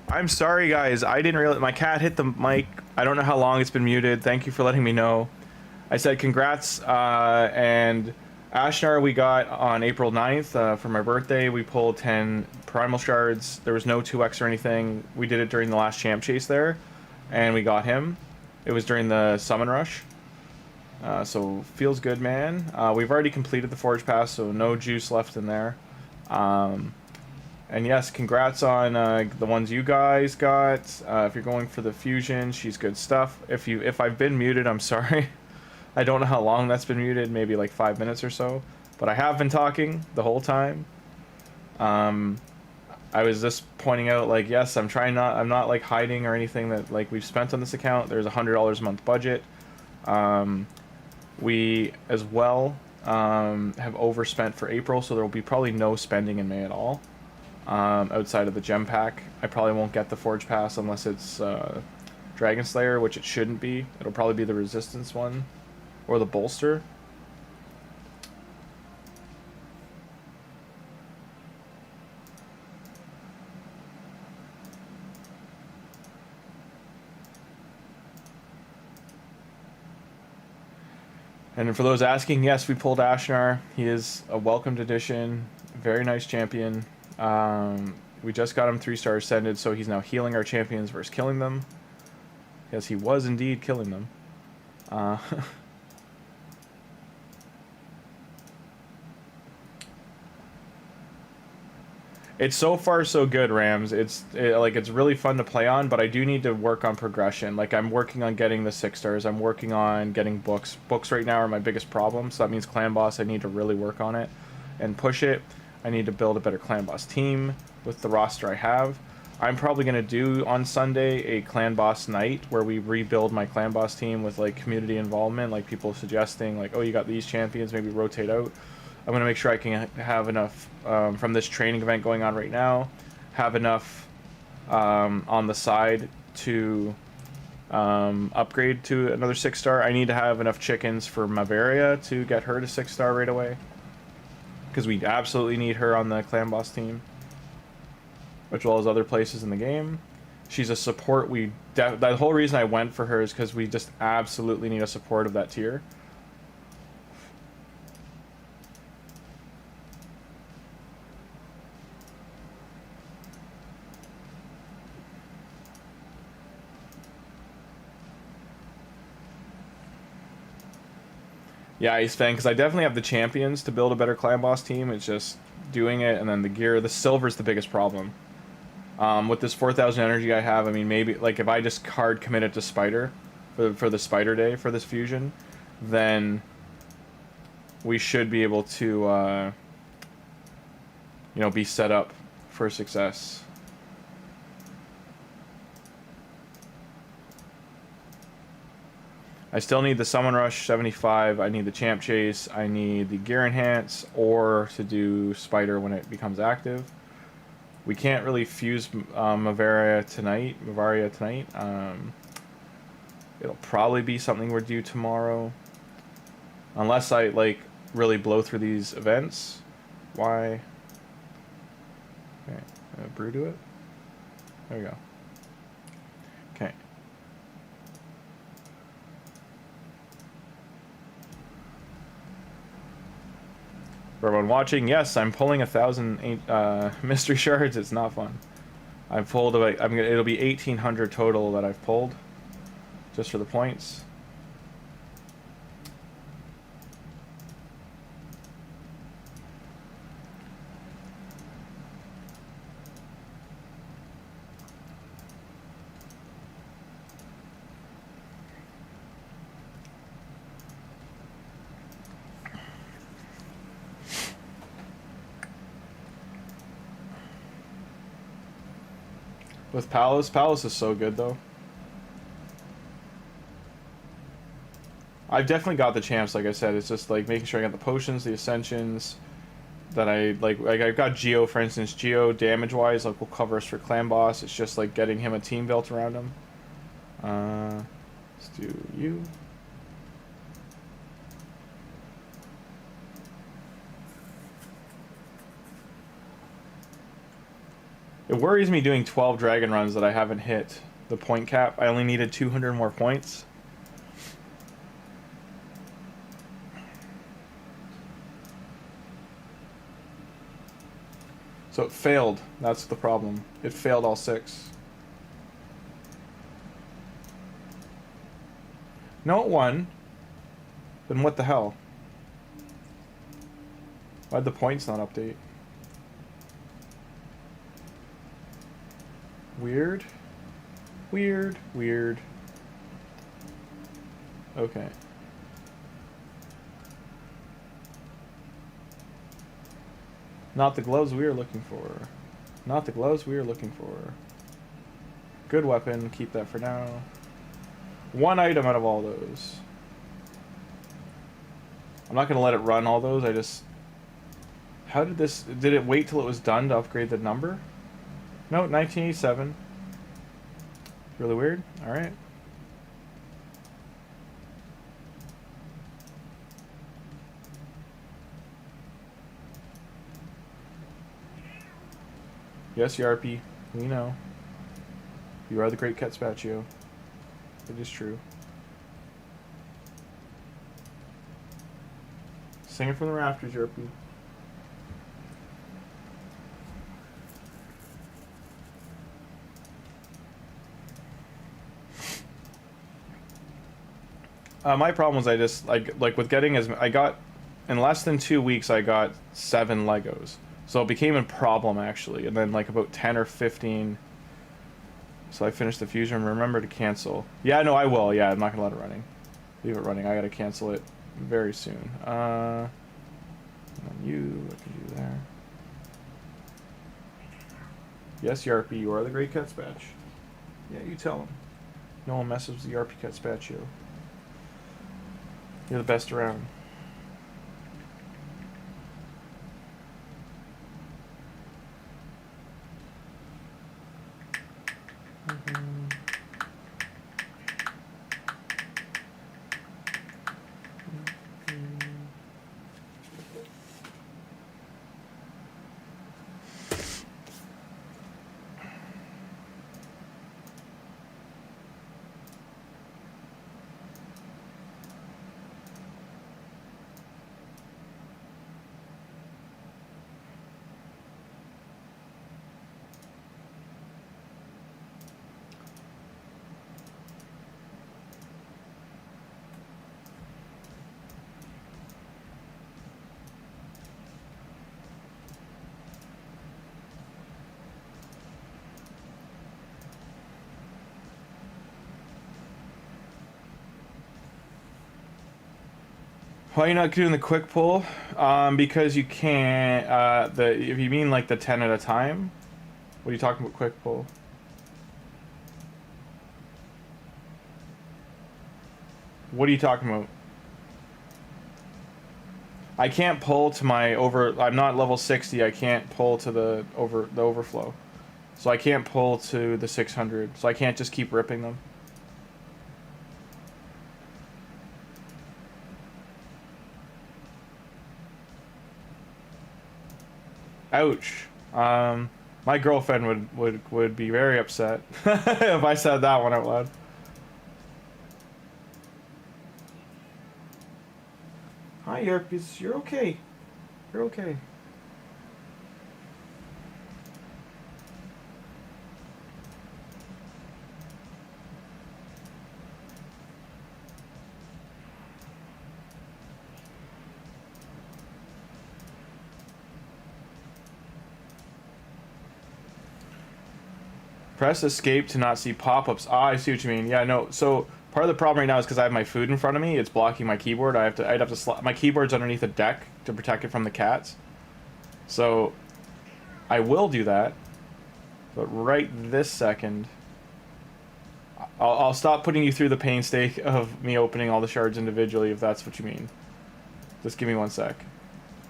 I'm sorry, guys. I didn't realize my cat hit the mic. I don't know how long it's been muted. Thank you for letting me know. I said congrats, and Ashnar we got on April 9th for my birthday. We pulled 10 Primal Shards. There was no 2x or anything. We did it during the last champ chase there, and we got him. It was during the Summon Rush. So feels good, man. We've already completed the Forge Pass, so no juice left in there. And yes, congrats on the ones you guys got. If you're going for the fusion, she's good stuff. If I've been muted, I'm sorry. I don't know how long that's been muted, maybe like 5 minutes or so. But I have been talking the whole time. I was just pointing out, like, yes, I'm not like hiding or anything that like we've spent on this account. There's $100 a month budget. We as well have overspent for April, so there will be probably no spending in May at all. Outside of the gem pack, I probably won't get the Forge Pass unless it's Dragon Slayer, which it shouldn't be. It'll probably be the Resistance one or the Bolster. And for those asking, yes, we pulled Ashnar. He is a welcomed addition. Very nice champion. We just got him 3-star ascended, so he's now healing our champions versus killing them. Yes, he was indeed killing them. It's so far so good, Rams. It's really fun to play on, but I do need to work on progression. Like, I'm working on getting the 6-stars. I'm working on getting books. Books right now are my biggest problem, so that means Clan Boss. I need to really work on it and push it. I need to build a better Clan Boss team with the roster I have. I'm probably going to do on Sunday a Clan Boss night where we rebuild my Clan Boss team with like community involvement, like people suggesting like, oh, you got these champions, maybe rotate out. I'm going to make sure I can have enough from this training event going on right now, have enough on the side to upgrade to another 6-star. I need to have enough chickens for Mavaria to get her to 6-star right away, because we absolutely need her on the Clan Boss team, as well as other places in the game. She's a support. The whole reason I went for her is because we just absolutely need a support of that tier. Yeah, Ice Fan, because I definitely have the champions to build a better Clan Boss team. It's just doing it, and then the gear. The silver's the biggest problem. With this 4,000 energy I have, I mean, maybe, like, if I just hard committed to Spider for the Spider Day for this fusion, then we should be able to, you know, be set up for success. I still need the Summon Rush 75, I need the Champ Chase, I need the Gear Enhance, or to do Spider when it becomes active. We can't really fuse Mavaria tonight. It'll probably be something we're due tomorrow. Unless I, like, really blow through these events. Why? Okay, brew to it. There we go. Okay. For everyone watching, yes, I'm pulling 1,000 mystery shards. It's not fun. I've pulled about, it'll be 1,800 total that I've pulled, just for the points. With Palace is so good though. I've definitely got the champs, like I said. It's just like making sure I got the potions, the ascensions, that I like I've got Geo, for instance. Geo damage wise like will cover us for Clan Boss. It's just like getting him a team built around him. Let's do you. It worries me doing 12 dragon runs that I haven't hit the point cap. I only needed 200 more points. So it failed. That's the problem. It failed all 6. No, it won. Then what the hell? Why'd the points not update? Weird. Weird. Weird. Okay. Not the gloves we were looking for. Not the gloves we were looking for. Good weapon. Keep that for now. One item out of all those. I'm not going to let it run all those. I just... How did this... Did it wait till it was done to upgrade the number? No, 1987. Really weird. Alright. Yes, Yarpy. We know. You are the great Catspatio. It is true. Sing it from the rafters, Yarpy. My problem was I just like with getting as I got in less than 2 weeks I got 7 Legos, so it became a problem actually. And then like about 10 or 15, so I finished the fusion. Remember to cancel. Yeah, no, I will. Yeah, I'm not gonna let it running. Leave it running. I gotta cancel it very soon. And then you, what can you do there? Yes, Yarpy, you are the great Catspatch. Yeah, you tell him. No one messes with the Yarpy Catspatcho. You're the best around. Why are you not doing the quick pull? Because you can't, if you mean like the 10 at a time, what are you talking about quick pull? What are you talking about? I can't pull to my I'm not level 60, I can't pull to the overflow. So I can't pull to the 600, so I can't just keep ripping them. Ouch. My girlfriend would be very upset if I said that one out loud. Hi, Yarpies. You're okay. You're okay. Press escape to not see pop-ups. Ah, I see what you mean. Yeah, no. So part of the problem right now is because I have my food in front of me. It's blocking my keyboard. I'd have to slide. My keyboard's underneath a deck to protect it from the cats. So I will do that. But right this second, I'll stop putting you through the painstake of me opening all the shards individually, if that's what you mean. Just give me 1 sec.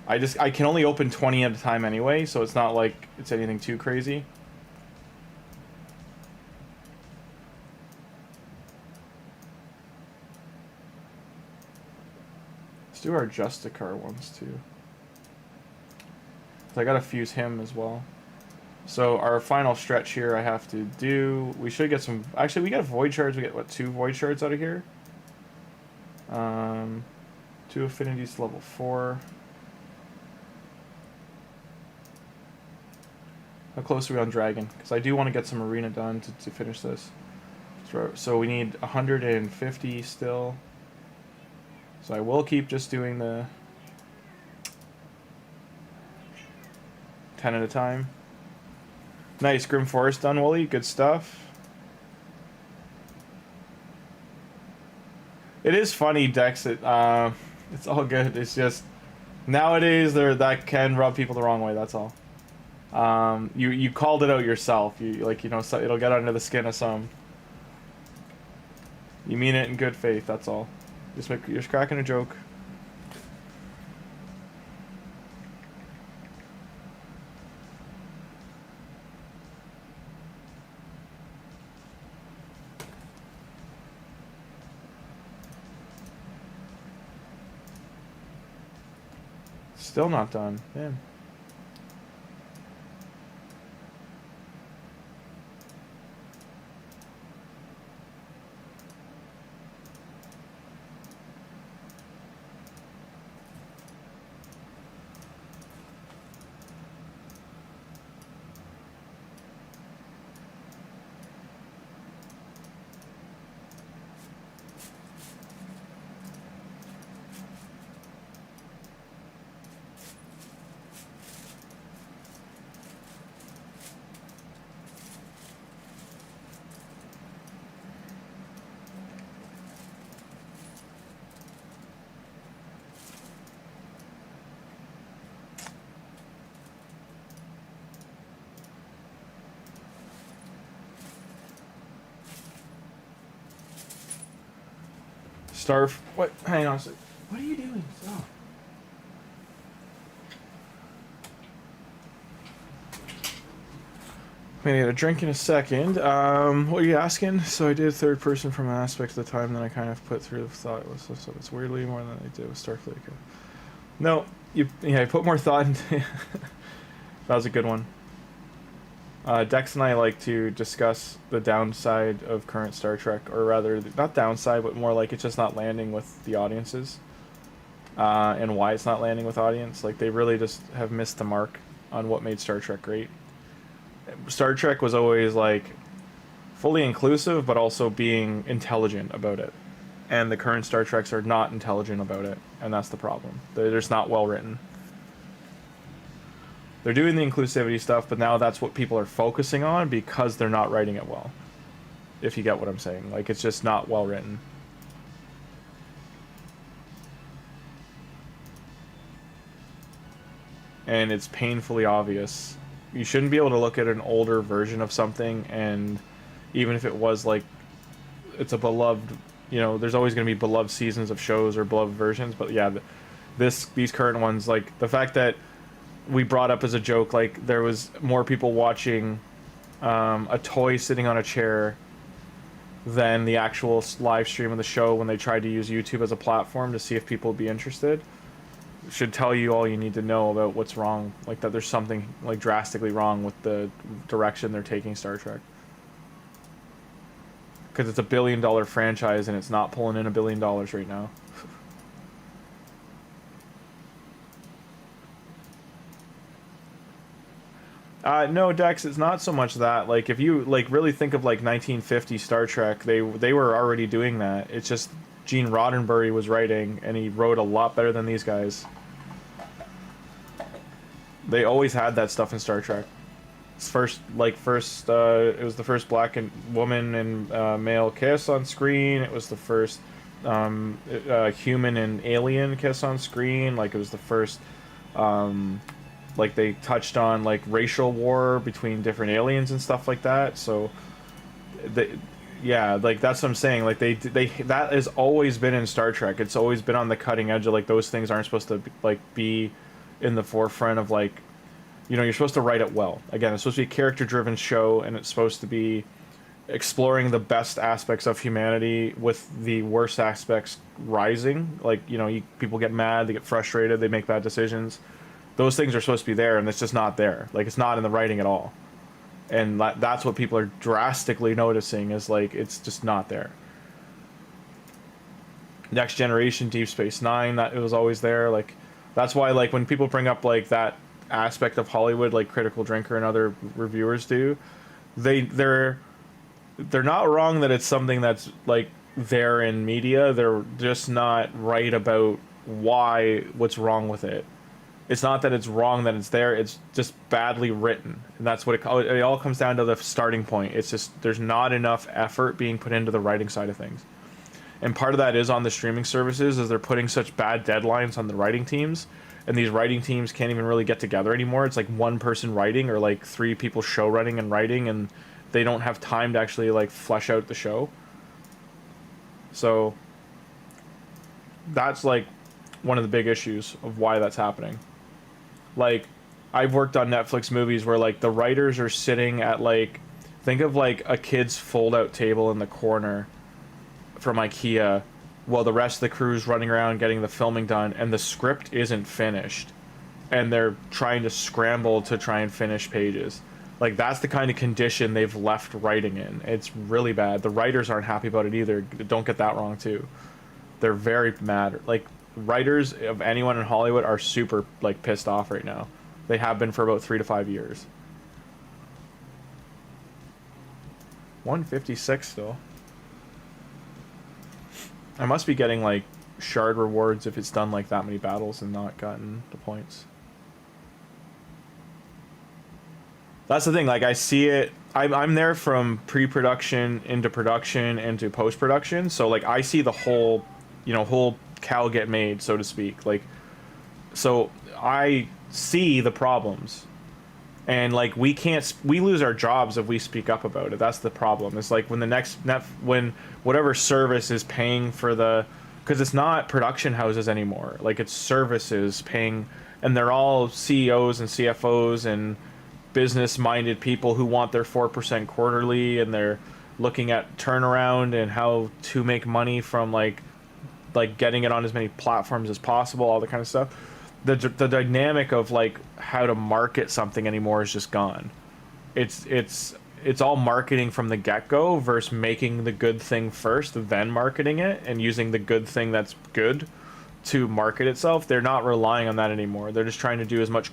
I can only open 20 at a time anyway, so it's not like it's anything too crazy. Do our Justicar ones too. So I gotta fuse him as well. So our final stretch here I have to do... We should get some... Actually, we get void shards. We get, what, 2 void shards out of here? 2 affinities to level 4. How close are we on Dragon? Because I do want to get some arena done to finish this. So we need 150 still. So I will keep just doing the 10 at a time. Nice, Grim Forest done, Wooly. Good stuff. It is funny, Dex. It's all good. It's just nowadays that can rub people the wrong way. That's all. You called it out yourself. So it'll get under the skin of some. You mean it in good faith. That's all. You're just cracking a joke. Still not done. Damn. What? Hang on a second. What are you doing? Stop. I'm gonna get a drink in a second. What are you asking? So I did third person from an aspect of the time, then I kind of put through the thought. So it's weirdly more than I did with Starfleet. No, I put more thought into. That was a good one. Dex and I like to discuss the downside of current Star Trek, or rather, not downside, but more like it's just not landing with the audiences, and why it's not landing with audience. Like, they really just have missed the mark on what made Star Trek great. Star Trek was always, like, fully inclusive, but also being intelligent about it. And the current Star Treks are not intelligent about it, and that's the problem. They're just not well written. They're doing the inclusivity stuff, but now that's what people are focusing on because they're not writing it well. If you get what I'm saying. Like, it's just not well written. And it's painfully obvious. You shouldn't be able to look at an older version of something, and even if it was like, it's a beloved, there's always going to be beloved seasons of shows or beloved versions, but yeah, these current ones, like, the fact that we brought up as a joke, like, there was more people watching a toy sitting on a chair than the actual live stream of the show when they tried to use YouTube as a platform to see if people would be interested. Should tell you all you need to know about what's wrong, like, that there's something, like, drastically wrong with the direction they're taking Star Trek. Because it's a $1 billion franchise and it's not pulling in $1 billion right now. No, Dex, it's not so much that. Like, if you, like, really think of, like, 1950 Star Trek, they were already doing that. It's just Gene Roddenberry was writing, and he wrote a lot better than these guys. They always had that stuff in Star Trek. It's it was the first black and woman and male kiss on screen. It was the first human and alien kiss on screen. Like, it was the first... like, they touched on, like, racial war between different aliens and stuff like that. So, yeah, like, that's what I'm saying. Like, that has always been in Star Trek. It's always been on the cutting edge of, like, those things aren't supposed to, like, be in the forefront of, like, you're supposed to write it well. Again, it's supposed to be a character-driven show, and it's supposed to be exploring the best aspects of humanity with the worst aspects rising. Like, people get mad, they get frustrated, they make bad decisions. Those things are supposed to be there, and it's just not there. Like, it's not in the writing at all. And that's what people are drastically noticing, is like it's just not there. Next Generation, Deep Space Nine, that it was always there. Like that's why, like, when people bring up like that aspect of Hollywood, like Critical Drinker and other reviewers do, they're not wrong that it's something that's like there in media. They're just not right about what's wrong with it. It's not that it's wrong that it's there, it's just badly written. And that's what it all comes down to, the starting point. It's just there's not enough effort being put into the writing side of things. And part of that is on the streaming services, is they're putting such bad deadlines on the writing teams, and these writing teams can't even really get together anymore. It's like one person writing, or like 3 people show running and writing, and they don't have time to actually like flesh out the show. So that's like one of the big issues of why that's happening. Like, I've worked on Netflix movies where like the writers are sitting at like, think of like a kid's fold out table in the corner from IKEA, while the rest of the crew's running around getting the filming done, and the script isn't finished, and they're trying to scramble to try and finish pages. Like, that's the kind of condition they've left writing in. It's really bad. The writers aren't happy about it either. Don't get that wrong too. They're very mad. Like, writers of anyone in Hollywood are super like pissed off right now. They have been for about 3 to 5 years. 156 still. I must be getting like shard rewards if it's done like that many battles and not gotten the points. That's the thing, like I see it, I'm there from pre-production into production into post-production, so like I see the whole, whole cow get made, so to speak. Like, so I see the problems, and like we lose our jobs if we speak up about it. That's the problem. It's like when when whatever service is paying for because it's not production houses anymore, like it's services paying, and they're all CEOs and CFOs and business-minded people who want their 4% quarterly, and they're looking at turnaround and how to make money from like getting it on as many platforms as possible, all that kind of stuff. The dynamic of like how to market something anymore is just gone. It's all marketing from the get-go versus making the good thing first, then marketing it, and using the good thing that's good to market itself. They're not relying on that anymore. They're just trying to do as much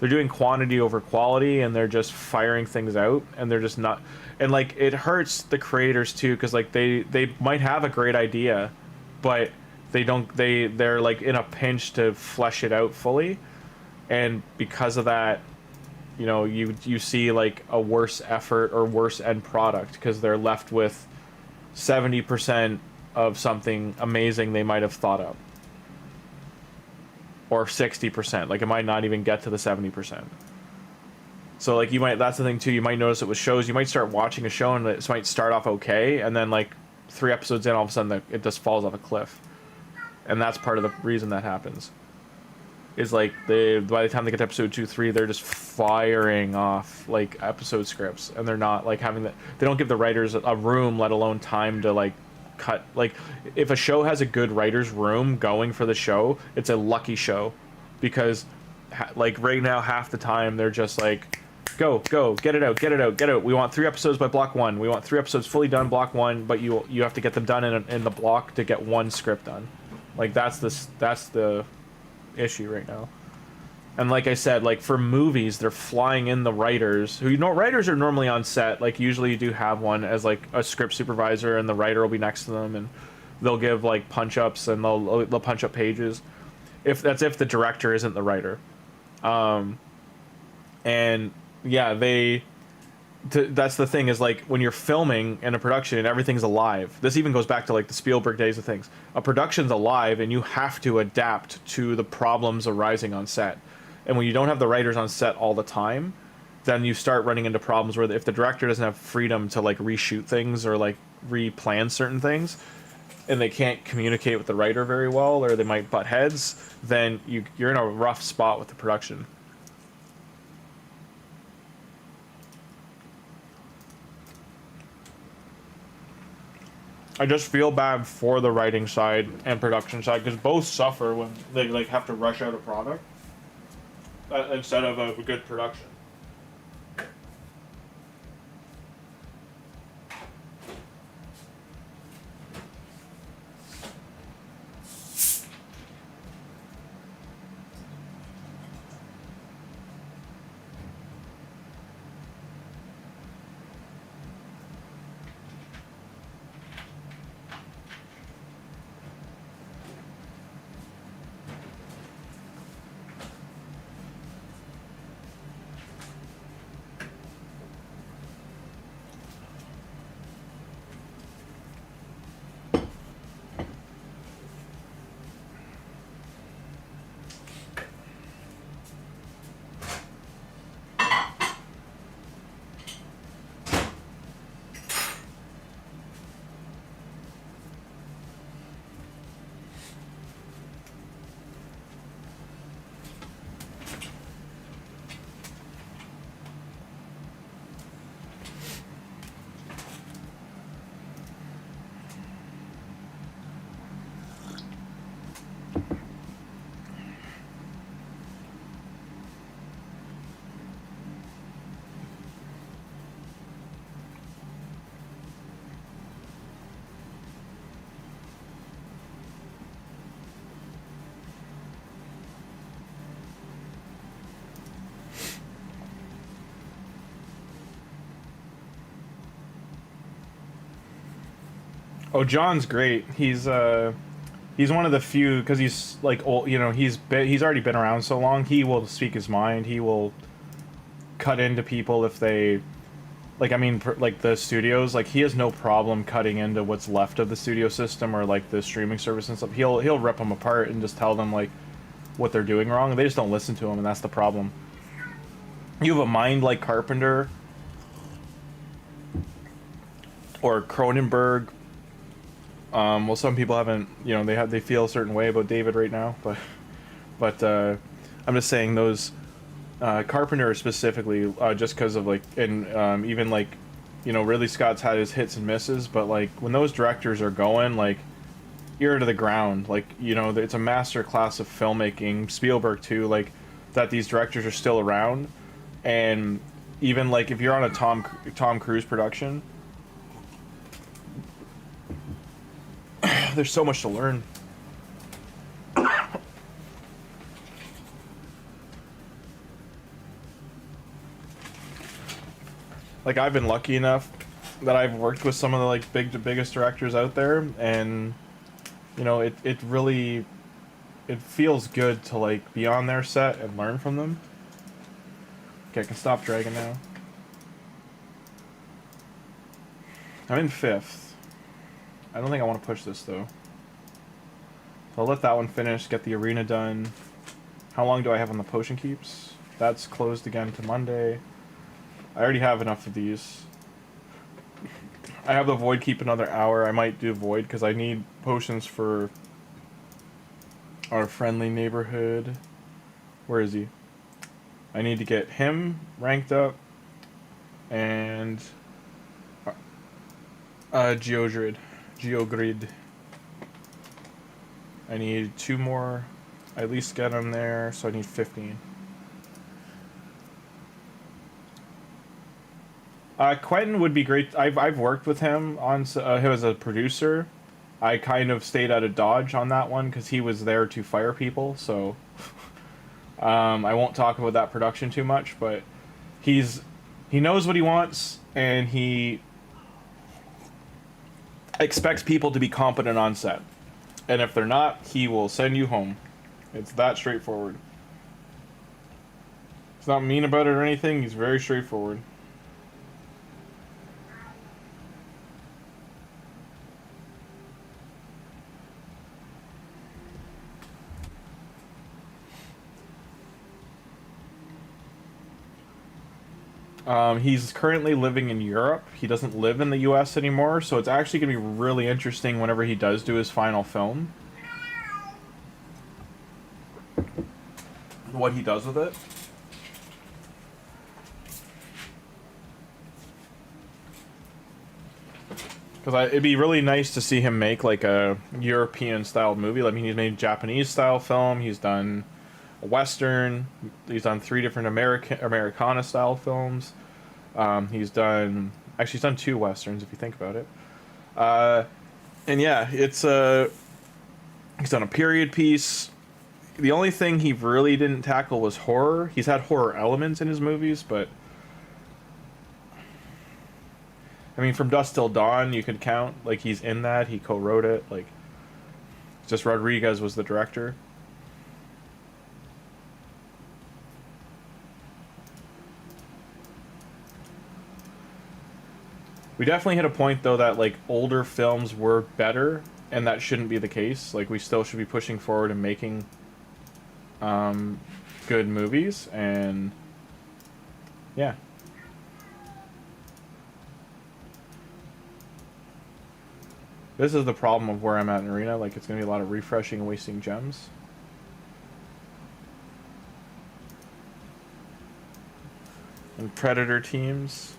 they're doing quantity over quality, and they're just firing things out, and they're just not, and like it hurts the creators too, because like they might have a great idea, but they're like in a pinch to flesh it out fully, and because of that, you see like a worse effort or worse end product, because they're left with 70% of something amazing they might have thought of, or 60%. Like, it might not even get to the 70%. So like that's the thing too, you might notice it with shows. You might start watching a show and it might start off okay, and then like 3 episodes in, all of a sudden it just falls off a cliff. And that's part of the reason that happens, is like by the time they get to episode 2, 3, they're just firing off like episode scripts, and they're not like they don't give the writers a room, let alone time to like cut. Like, if a show has a good writer's room going for the show, it's a lucky show, because like right now half the time they're just like, go, get it out. We want 3 episodes by block 1. We want 3 episodes fully done block 1, but you have to get them done in the block to get 1 script done. Like, that's the issue right now. And like I said, like for movies, they're flying in the writers who, writers are normally on set. Like, usually you do have one as like a script supervisor, and the writer will be next to them, and they'll give like punch ups, and they'll punch up pages if the director isn't the writer. And yeah, that's the thing, is like when you're filming in a production and everything's alive. This even goes back to like the Spielberg days of things. A production's alive, and you have to adapt to the problems arising on set. And when you don't have the writers on set all the time, then you start running into problems where if the director doesn't have freedom to like reshoot things or like replan certain things, and they can't communicate with the writer very well, or they might butt heads, then you're in a rough spot with the production. I just feel bad for the writing side and production side, because both suffer when they like have to rush out a product instead of a good production. Oh, John's great. He's one of the few, because he's like old. You know, he's already been around so long. He will speak his mind. He will cut into people if they, like, I mean, like the studios. Like, he has no problem cutting into what's left of the studio system or like the streaming service and stuff. He'll rip them apart and just tell them like what they're doing wrong. They just don't listen to him, and that's the problem. You have a mind like Carpenter or Cronenberg. Well, some people haven't, you know, they feel a certain way about David right now, but I'm just saying those Carpenter specifically, just because of like, and even like, you know, Ridley Scott's had his hits and misses, but like when those directors are going like ear to the ground, like, you know, it's a master class of filmmaking. Spielberg too, like that these directors are still around, and even like if you're on a Tom Cruise production. There's so much to learn. Like, I've been lucky enough that I've worked with some of the like biggest directors out there, and you know, it really, it feels good to like be on their set and learn from them. Okay, I can stop dragging now. I'm in 5th. I don't think I want to push this, though. So I'll let that one finish, get the arena done. How long do I have on the potion keeps? That's closed again to Monday. I already have enough of these. I have the void keep another hour. I might do void, because I need potions for our friendly neighborhood. Where is he? I need to get him ranked up. And Geogrid. I need 2 more. I at least get him there, so I need 15. Quentin would be great. I've worked with him on him as a producer. I kind of stayed out of Dodge on that one because he was there to fire people. So I won't talk about that production too much, but he knows what he wants, and he expects people to be competent on set. And if they're not, he will send you home. It's that straightforward. He's not mean about it or anything. He's very straightforward. He's currently living in Europe. He doesn't live in the US anymore, so it's actually going to be really interesting whenever he does do his final film. What he does with it. Because it'd be really nice to see him make like a European-style movie. I mean, he's made a Japanese-style film. He's done a Western. He's done 3 different Americana-style films. He's done 2 Westerns, if you think about it. And yeah, it's he's done a period piece. The only thing he really didn't tackle was horror. He's had horror elements in his movies, but I mean, From Dusk Till Dawn, you could count. Like, he's in that. He co-wrote it. Like, just Rodriguez was the director. We definitely hit a point, though, that, like, older films were better, and that shouldn't be the case. Like, we still should be pushing forward and making good movies, and yeah. This is the problem of where I'm at in Arena. Like, it's going to be a lot of refreshing and wasting gems. And Predator teams.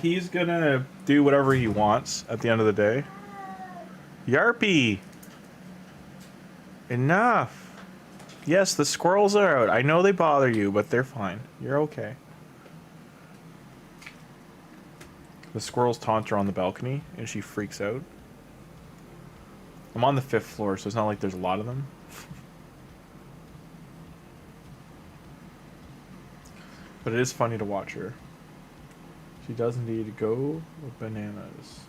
He's gonna do whatever he wants at the end of the day. Yarpy! Enough! Yes, the squirrels are out. I know they bother you, but they're fine. You're okay. The squirrels taunt her on the balcony, and she freaks out. I'm on the 5th floor, so it's not like there's a lot of them. But it is funny to watch her. She does indeed go bananas.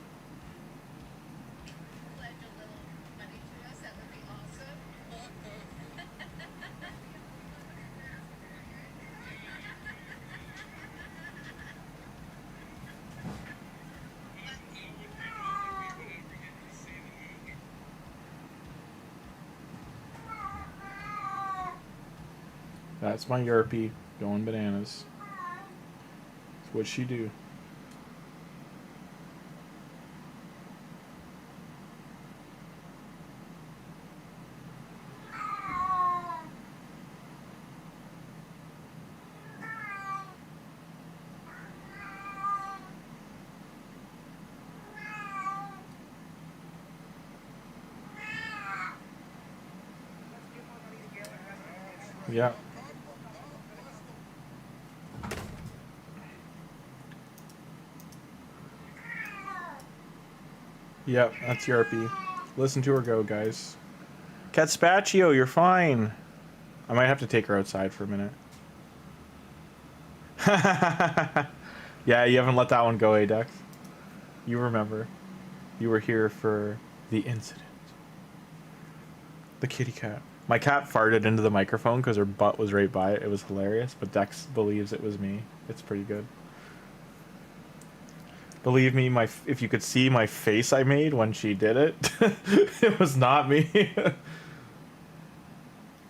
That's my Yerpy going bananas. That's what she do. Yeah. Yep, that's Yerpy. Listen to her go, guys. Catspaccio, you're fine. I might have to take her outside for a minute. Yeah, you haven't let that one go, Adex. You remember. You were here for the incident. The kitty cat. My cat farted into the microphone because her butt was right by it. It was hilarious, but Dex believes it was me. It's pretty good. Believe me, if you could see my face I made when she did it, it was not me.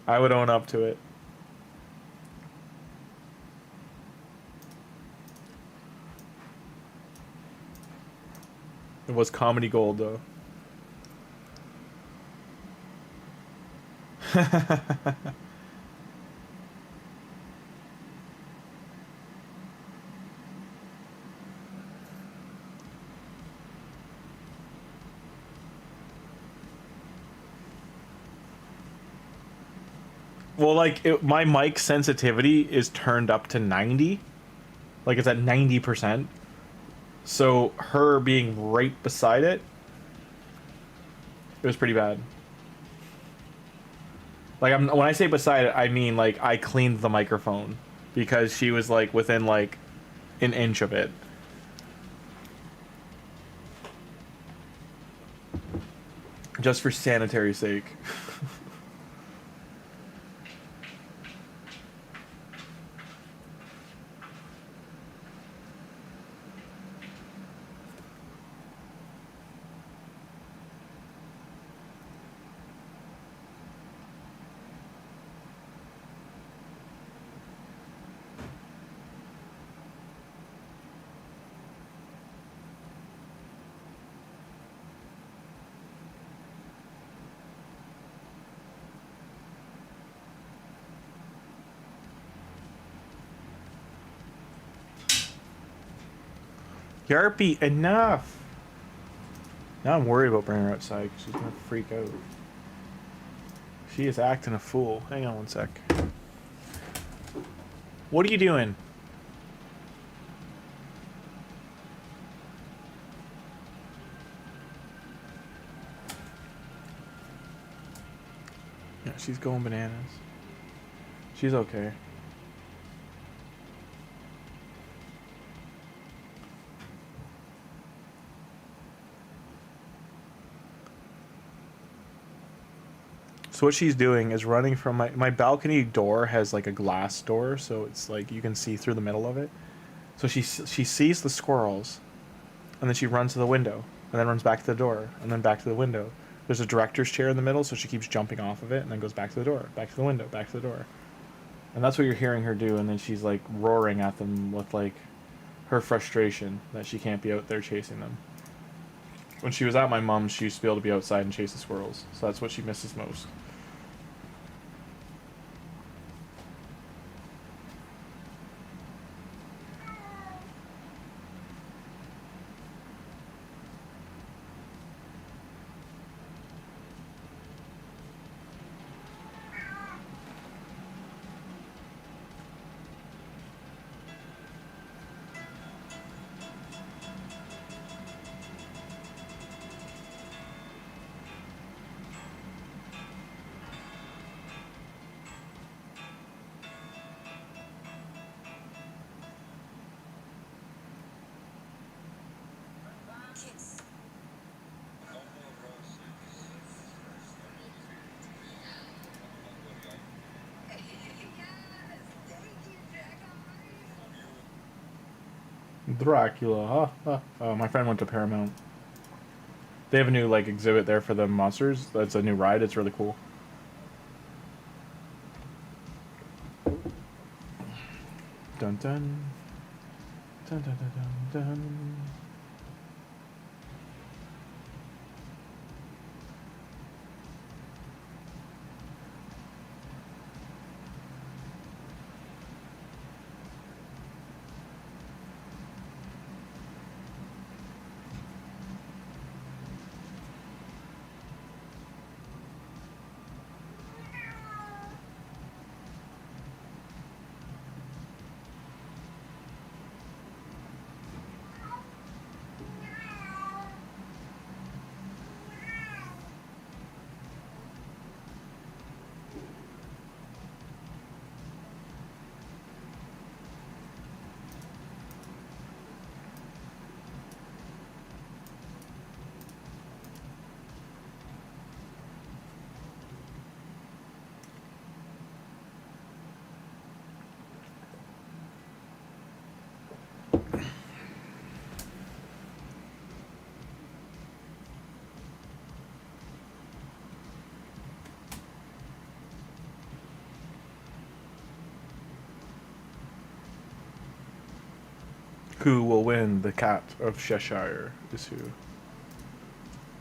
I would own up to it. It was comedy gold, though. Well, like, my mic sensitivity is turned up to 90. Like, it's at 90%. So, her being right beside it, it was pretty bad. Like, when I say beside it, I mean, like, I cleaned the microphone. Because she was, like, within, like, an inch of it. Just for sanitary sake. Yarpy, enough! Now I'm worried about bringing her outside because she's gonna freak out. She is acting a fool. Hang on one sec. What are you doing? Yeah, she's going bananas. She's okay. So what she's doing is running from my balcony door has like a glass door, so it's like you can see through the middle of it. So she sees the squirrels, and then she runs to the window, and then runs back to the door, and then back to the window. There's a director's chair in the middle, so she keeps jumping off of it, and then goes back to the door, back to the window, back to the door. And that's what you're hearing her do, and then she's like roaring at them with like her frustration that she can't be out there chasing them. When she was at my mom's, she used to be able to be outside and chase the squirrels, so that's what she misses most. Dracula. My friend went to Paramount. They have a new like exhibit there for the monsters. That's a new ride. It's really cool. Dun dun. Dun dun dun dun dun. Who will win the Cat of Cheshire is who.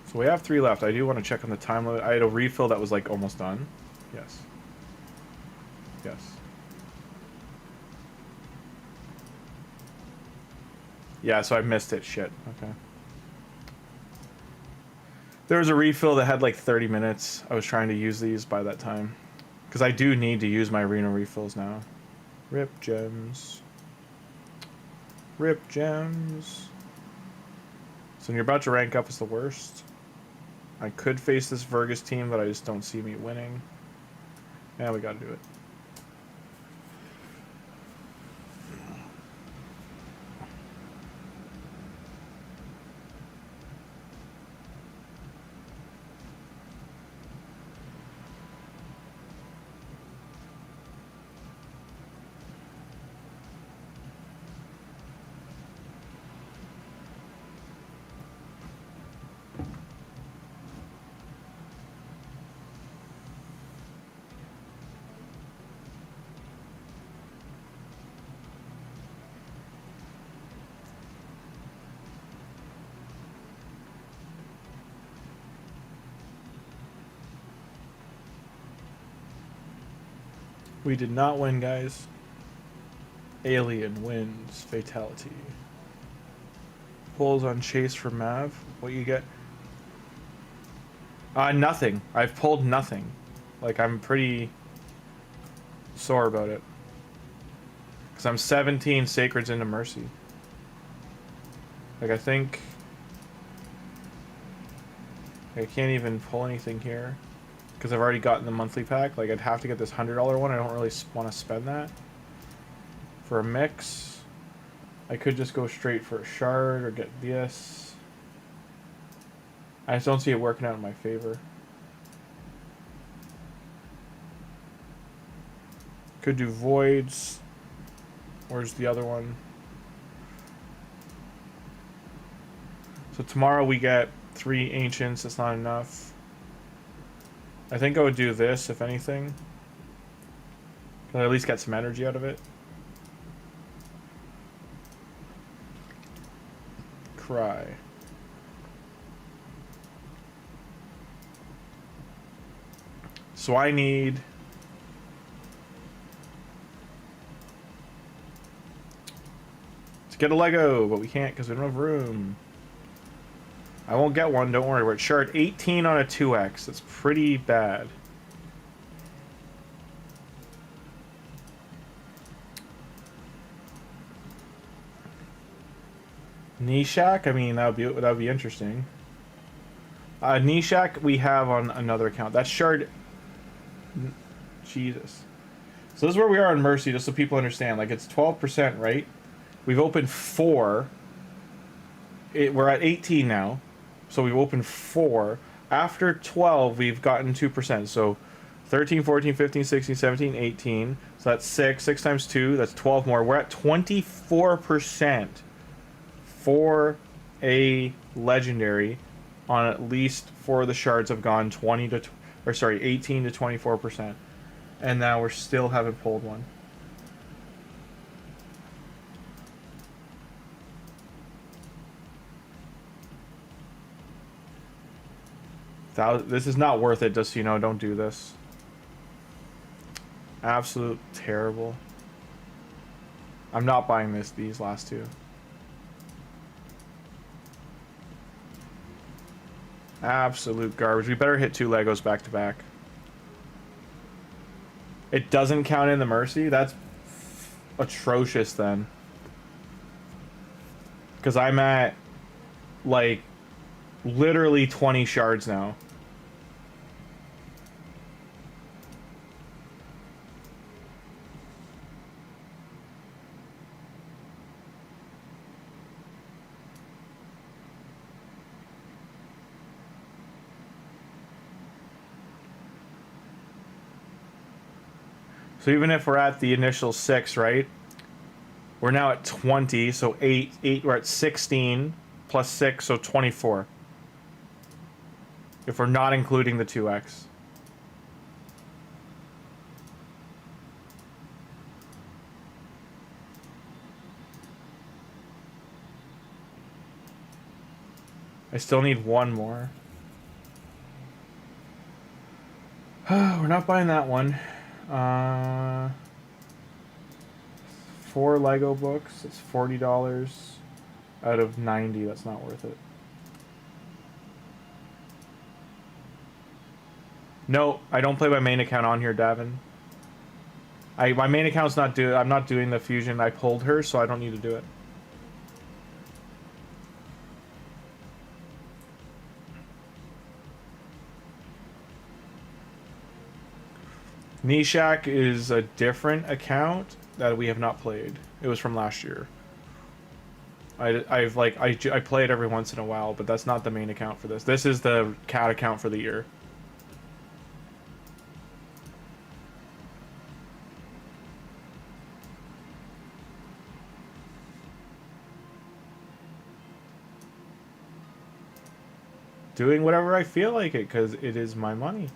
So we have 3 left. I do want to check on the time limit. I had a refill that was like almost done. Yes. Yes. Yeah, so I missed it. Shit. Okay. There was a refill that had like 30 minutes. I was trying to use these by that time. Because I do need to use my arena refills now. Rip gems. Rip gems. So when you're about to rank up, it's the worst. I could face this Vergis team, but I just don't see me winning. Yeah, we gotta do it. We did not win, guys. Alien wins. Fatality. Pulls on chase for Mav. What you get? Nothing. I've pulled nothing. Like, I'm pretty sore about it. Because I'm 17 Sacreds into Mercy. Like, I think I can't even pull anything here. Because I've already gotten the monthly pack. Like, I'd have to get this $100 one. I don't really want to spend that. For a mix, I could just go straight for a shard or get this. I just don't see it working out in my favor. Could do voids. Where's the other one? So tomorrow we get 3 ancients. That's not enough. I think I would do this, if anything. Can I at least get some energy out of it? Cry. So I need... to get a Lego, but we can't because we don't have room. I won't get one, don't worry. We're at shard 18 on a 2x. That's pretty bad. Nishak, I mean, that would be interesting. Nishak we have on another account. That's shard... Jesus. So this is where we are on Mercy, just so people understand. Like, it's 12%, right? We've opened 4. We're at 18 now. So we've opened 4. After 12, we've gotten 2%. So 13, 14, 15, 16, 17, 18. So that's 6. 6 times 2, that's 12 more. We're at 24% for a legendary on at least 4 of the shards have gone 18 to 24%. And now we're still haven't pulled one. This is not worth it, just so you know, don't do this. Absolute terrible. I'm not buying these last two. Absolute garbage. We better hit 2 Legos back to back. It doesn't count in the Mercy? That's atrocious then. Because I'm at, like, literally 20 shards now. So even if we're at the initial 6, right? We're now at 20, so 8, we're at 16, plus 6, so 24. If we're not including the 2x. I still need one more. We're not buying that one. 4 Lego books. It's $40 out of 90. That's not worth it. No, I don't play my main account on here, Davin. My main account's not I'm not doing the fusion. I pulled her, so I don't need to do it. Nishak is a different account that we have not played. It was from last year. I play it every once in a while, but that's not the main account for this. This is the cat account for the year. Doing whatever I feel like it, because it is my money.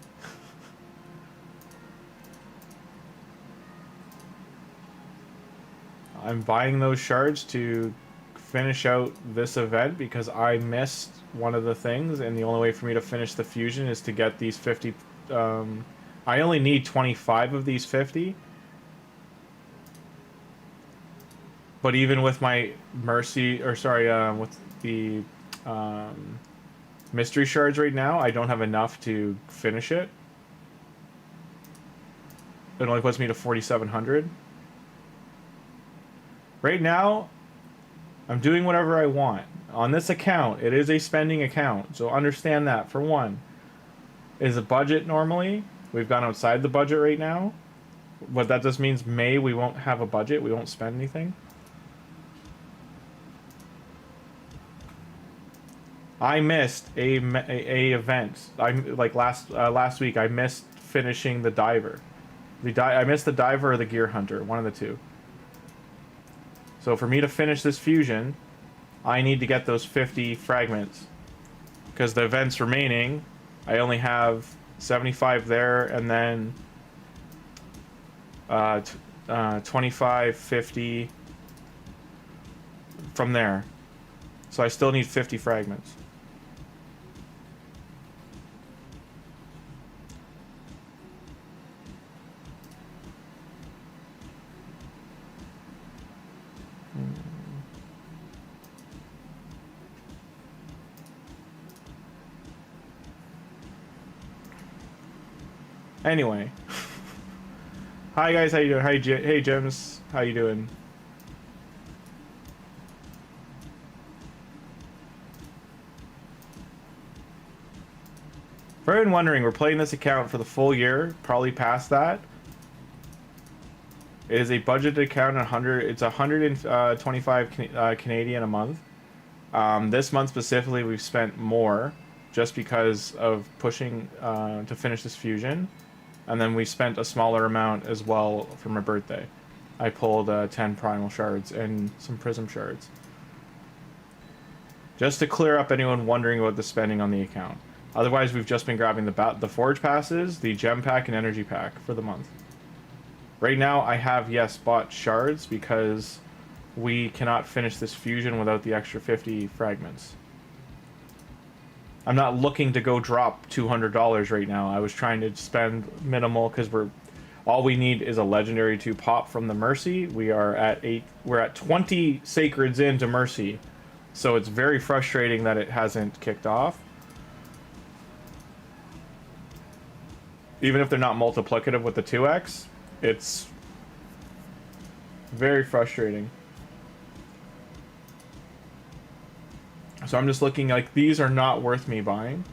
I'm buying those shards to finish out this event because I missed one of the things, and the only way for me to finish the fusion is to get these 50. I only need 25 of these 50. But even with my mercy, or sorry, with the mystery shards right now, I don't have enough to finish it. It only puts me to 4,700. Right now, I'm doing whatever I want. On this account, it is a spending account, so understand that, for one. It is a budget normally. We've gone outside the budget right now. But that just means May we won't have a budget, we won't spend anything. I missed a event. Last week I missed finishing the diver. I missed the diver or the gear hunter, one of the two. So for me to finish this fusion, I need to get those 50 fragments. Because the events remaining, I only have 75 there, and then 25, 50 from there. So I still need 50 fragments. Anyway. Hi guys, how you doing? Hey James, how you doing? For anyone wondering, we're playing this account for the full year, probably past that. It is a budgeted account, it's 125 Canadian a month. This month specifically, we've spent more just because of pushing to finish this fusion. And then we spent a smaller amount as well for my birthday. I pulled 10 primal shards and some prism shards. Just to clear up anyone wondering about the spending on the account. Otherwise, we've just been grabbing the Forge Passes, the Gem Pack, and Energy Pack for the month. Right now, I have, yes, bought shards because we cannot finish this fusion without the extra 50 fragments. I'm not looking to go drop $200 right now. I was trying to spend minimal because all we need is a legendary to pop from the Mercy. We're at 20 Sacreds into Mercy. So it's very frustrating that it hasn't kicked off. Even if they're not multiplicative with the 2x, it's very frustrating. So I'm just looking like these are not worth me buying.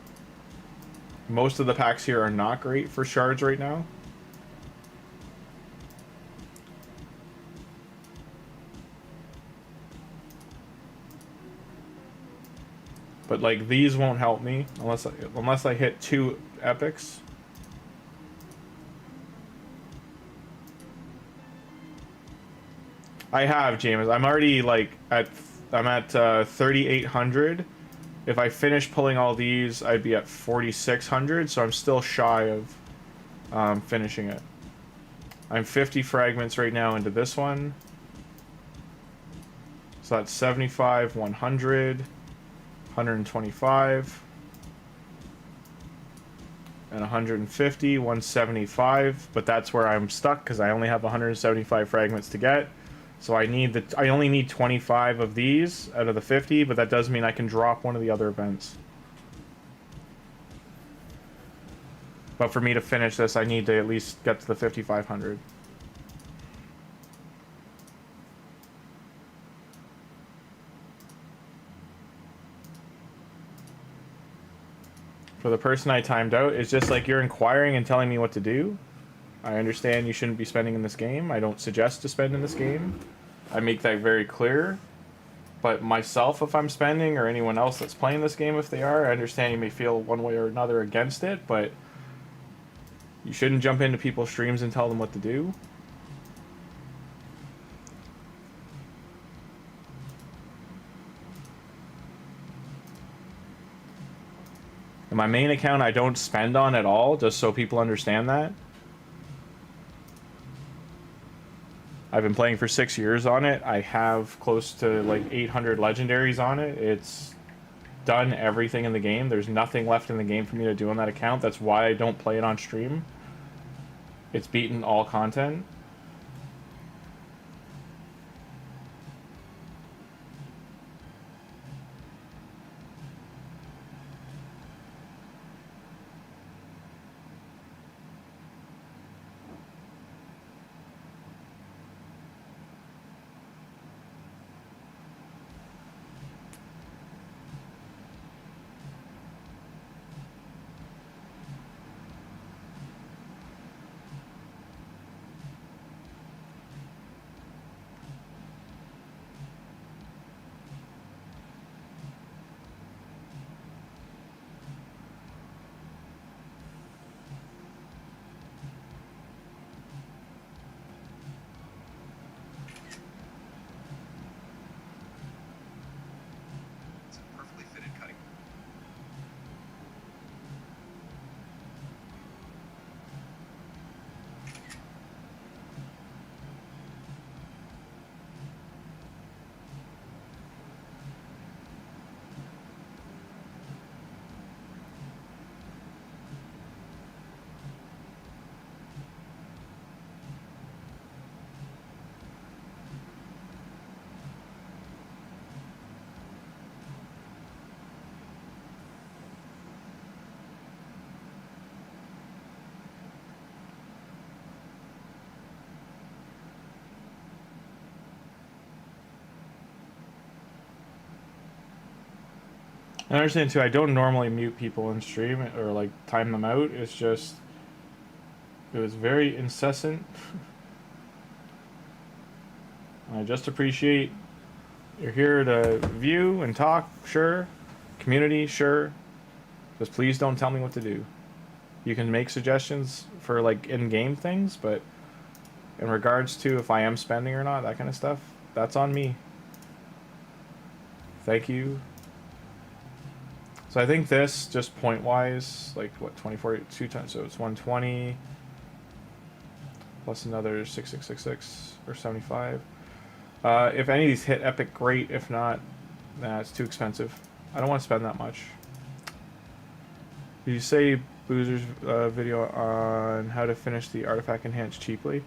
Most of the packs here are not great for shards right now. But like these won't help me unless I hit 2 epics. I have, James. I'm already like I'm at 3,800. If I finish pulling all these, I'd be at 4,600. So I'm still shy of finishing it. I'm 50 fragments right now into this one. So that's 75, 100, 125, and 150, 175. But that's where I'm stuck because I only have 175 fragments to get. So I only need 25 of these out of the 50, but that does mean I can drop one of the other events. But for me to finish this, I need to at least get to the 5,500. For the person I timed out, it's just like you're inquiring and telling me what to do. I understand you shouldn't be spending in this game. I don't suggest to spend in this game. I make that very clear. But myself, if I'm spending, or anyone else that's playing this game, if they are, I understand you may feel one way or another against it, but you shouldn't jump into people's streams and tell them what to do. And my main account I don't spend on at all, just so people understand that. I've been playing for 6 years on it. I have close to like 800 legendaries on it. It's done everything in the game. There's nothing left in the game for me to do on that account. That's why I don't play it on stream. It's beaten all content. I understand too, I don't normally mute people in stream or like time them out. It's just, it was very incessant. I just appreciate you're here to view and talk, sure. Community, sure. Just please don't tell me what to do. You can make suggestions for like in-game things, but in regards to if I am spending or not, that kind of stuff, that's on me. Thank you. So I think this, just point-wise, like, what, 24, 2 times, so it's 120, plus another 6666, or 75. If any of these hit epic, great. If not, nah, it's too expensive. I don't want to spend that much. Did you say Boozer's video on how to finish the artifact enhance cheaply?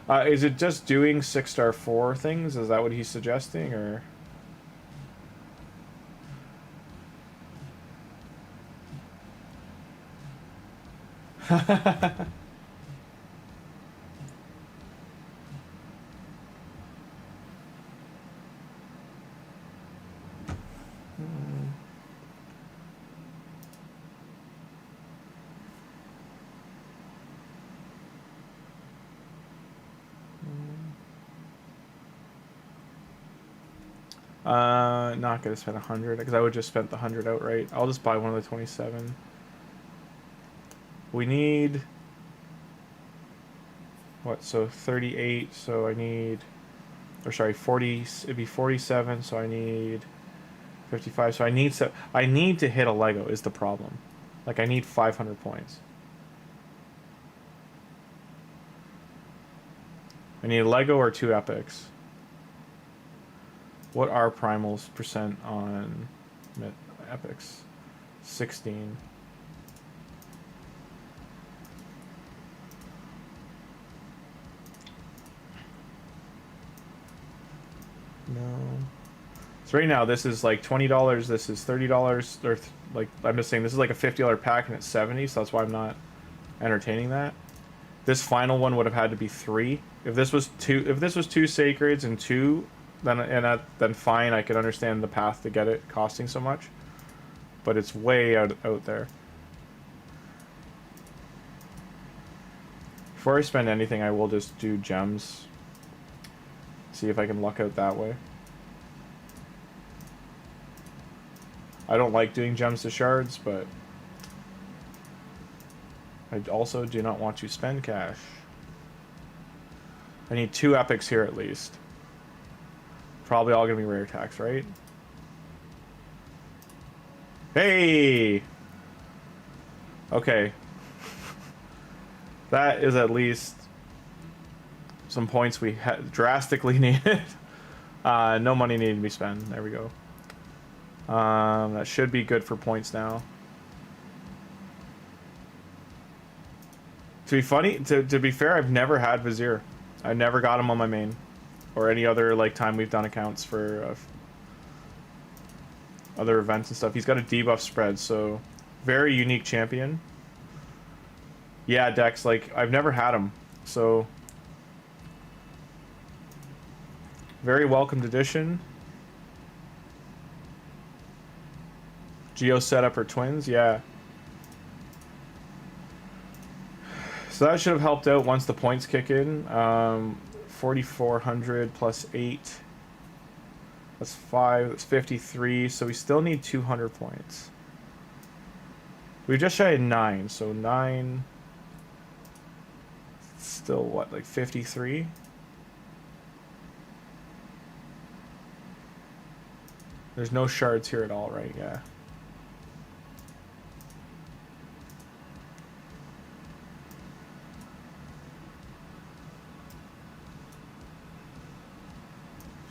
Is it just doing 6-star 4 things? Is that what he's suggesting, or...? Not gonna spend 100 because I would just spent the 100 outright. I'll just buy one of the 27. We need what? So 38. So I need, or sorry, 40. It'd be 47. So I need 55. So I need I need to hit a Lego is the problem. Like I need 500 points. I need a Lego or 2 epics. What are primals percent on epics? 16. No. So right now this is like $20. This is $30. Or like I'm just saying this is like a $50 pack and it's 70. So that's why I'm not entertaining that. This final one would have had to be 3. If this was 2, if this was 2 sacreds and 2. Then fine, I could understand the path to get it costing so much. But it's way out there. Before I spend anything, I will just do gems. See if I can luck out that way. I don't like doing gems to shards, but I also do not want to spend cash. I need 2 epics here at least. Probably all gonna be rare attacks, right? Hey! Okay. That is at least some points we drastically needed. No money needed to be spent. There we go. That should be good for points now. To be fair, I've never had Vizier. I never got him on my main. Or any other like time we've done accounts for other events and stuff. He's got a debuff spread, so very unique champion. Yeah, Dex, like I've never had him, so very welcomed addition. Geo setup or twins, yeah. So that should have helped out once the points kick in. 4,400 plus 8. That's 5. That's 53. So we still need 200 points. We just shy of 9. So 9. Still what? Like 53? There's no shards here at all, right? Yeah.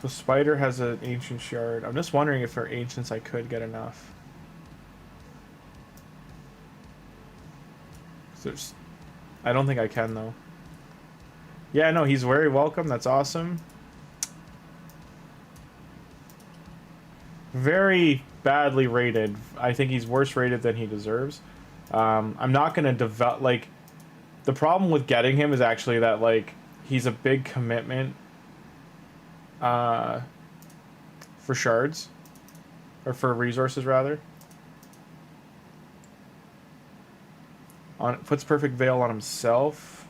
So Spider has an ancient shard. I'm just wondering if for ancients I could get enough. I don't think I can though. Yeah, no, he's very welcome. That's awesome. Very badly rated. I think he's worse rated than he deserves. I'm not gonna develop like. The problem with getting him is actually that like he's a big commitment. For shards, or for resources rather. Puts perfect veil on himself.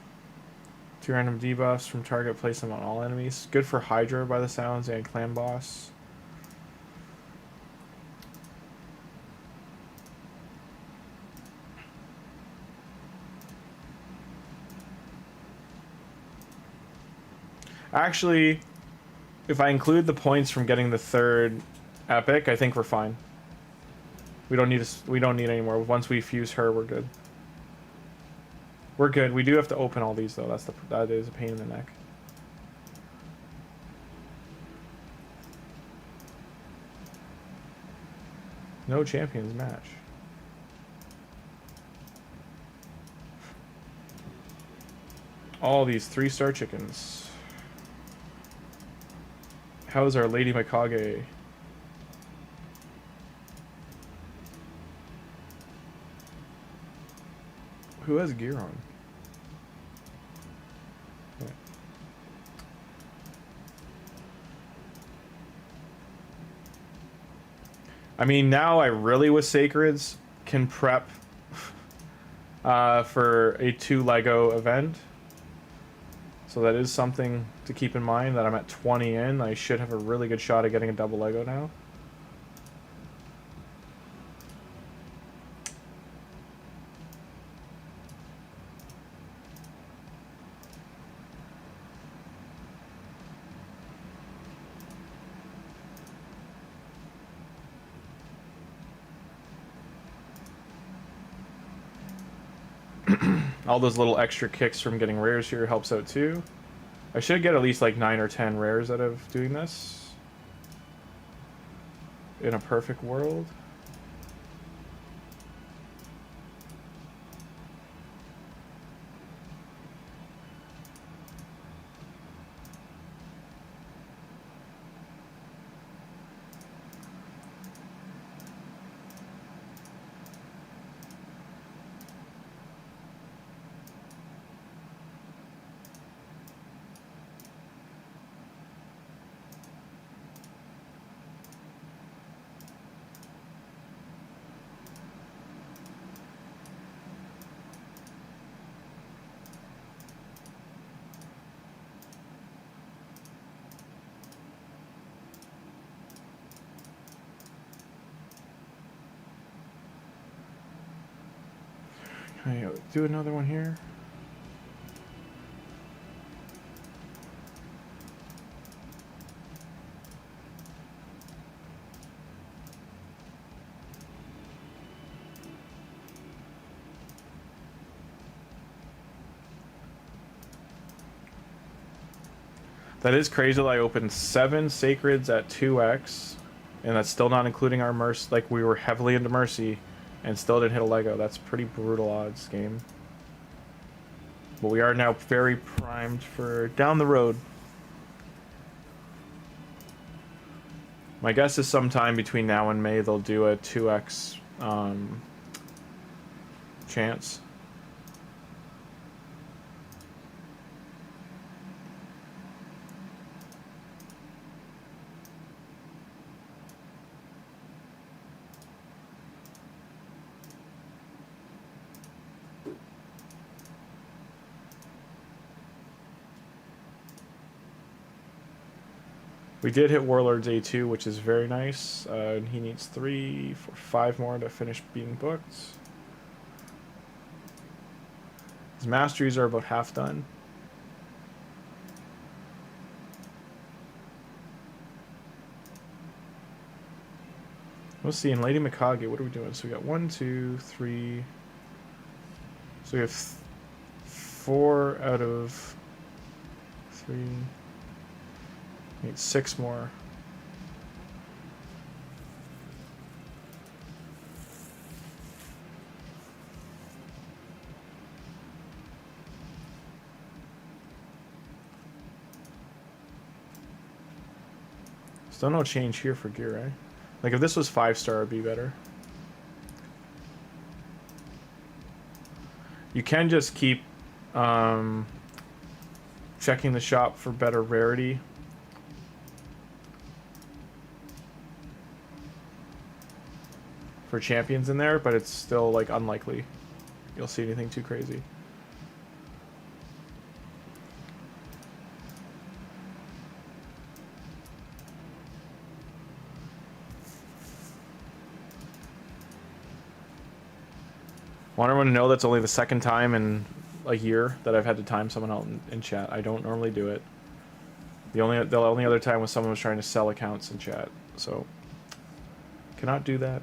2 random debuffs from target, place them on all enemies. Good for Hydra by the sounds and clan boss. Actually, if I include the points from getting the 3rd epic, I think we're fine. We don't need any more. Once we fuse her, we're good. We're good. We do have to open all these though. That is a pain in the neck. No champions match. All these 3-star chickens. How's our Lady Mikage? Who has gear on? Yeah. I mean, now I really, with Sacreds, can prep for a 2 Lego event. So that is something to keep in mind, that I'm at 20 in. I should have a really good shot at getting a double Lego now. All those little extra kicks from getting rares here helps out too. I should get at least like 9 or 10 rares out of doing this. In a perfect world. Can I do another one here? That is crazy that I opened 7 Sacreds at 2x, and that's still not including our Mercy. Like, we were heavily into Mercy, and still didn't hit a Lego. That's pretty brutal odds, game. But we are now very primed for down the road. My guess is sometime between now and May they'll do a 2x chance. We did hit Warlord's A2, which is very nice. And he needs 3, 4, 5 more to finish being booked. His masteries are about half done. Let's see, in Lady Mikage, what are we doing? So we got 1, 2, 3. So we have 4 out of 3. Need 6 more. Still no change here for gear, eh? Like if this was 5-star, it'd be better. You can just keep checking the shop for better rarity. For champions in there, but it's still like unlikely you'll see anything too crazy. Want everyone to know that's only the second time in a year that I've had to time someone out in chat. I don't normally do it. The only other time was someone was trying to sell accounts in chat, so cannot do that.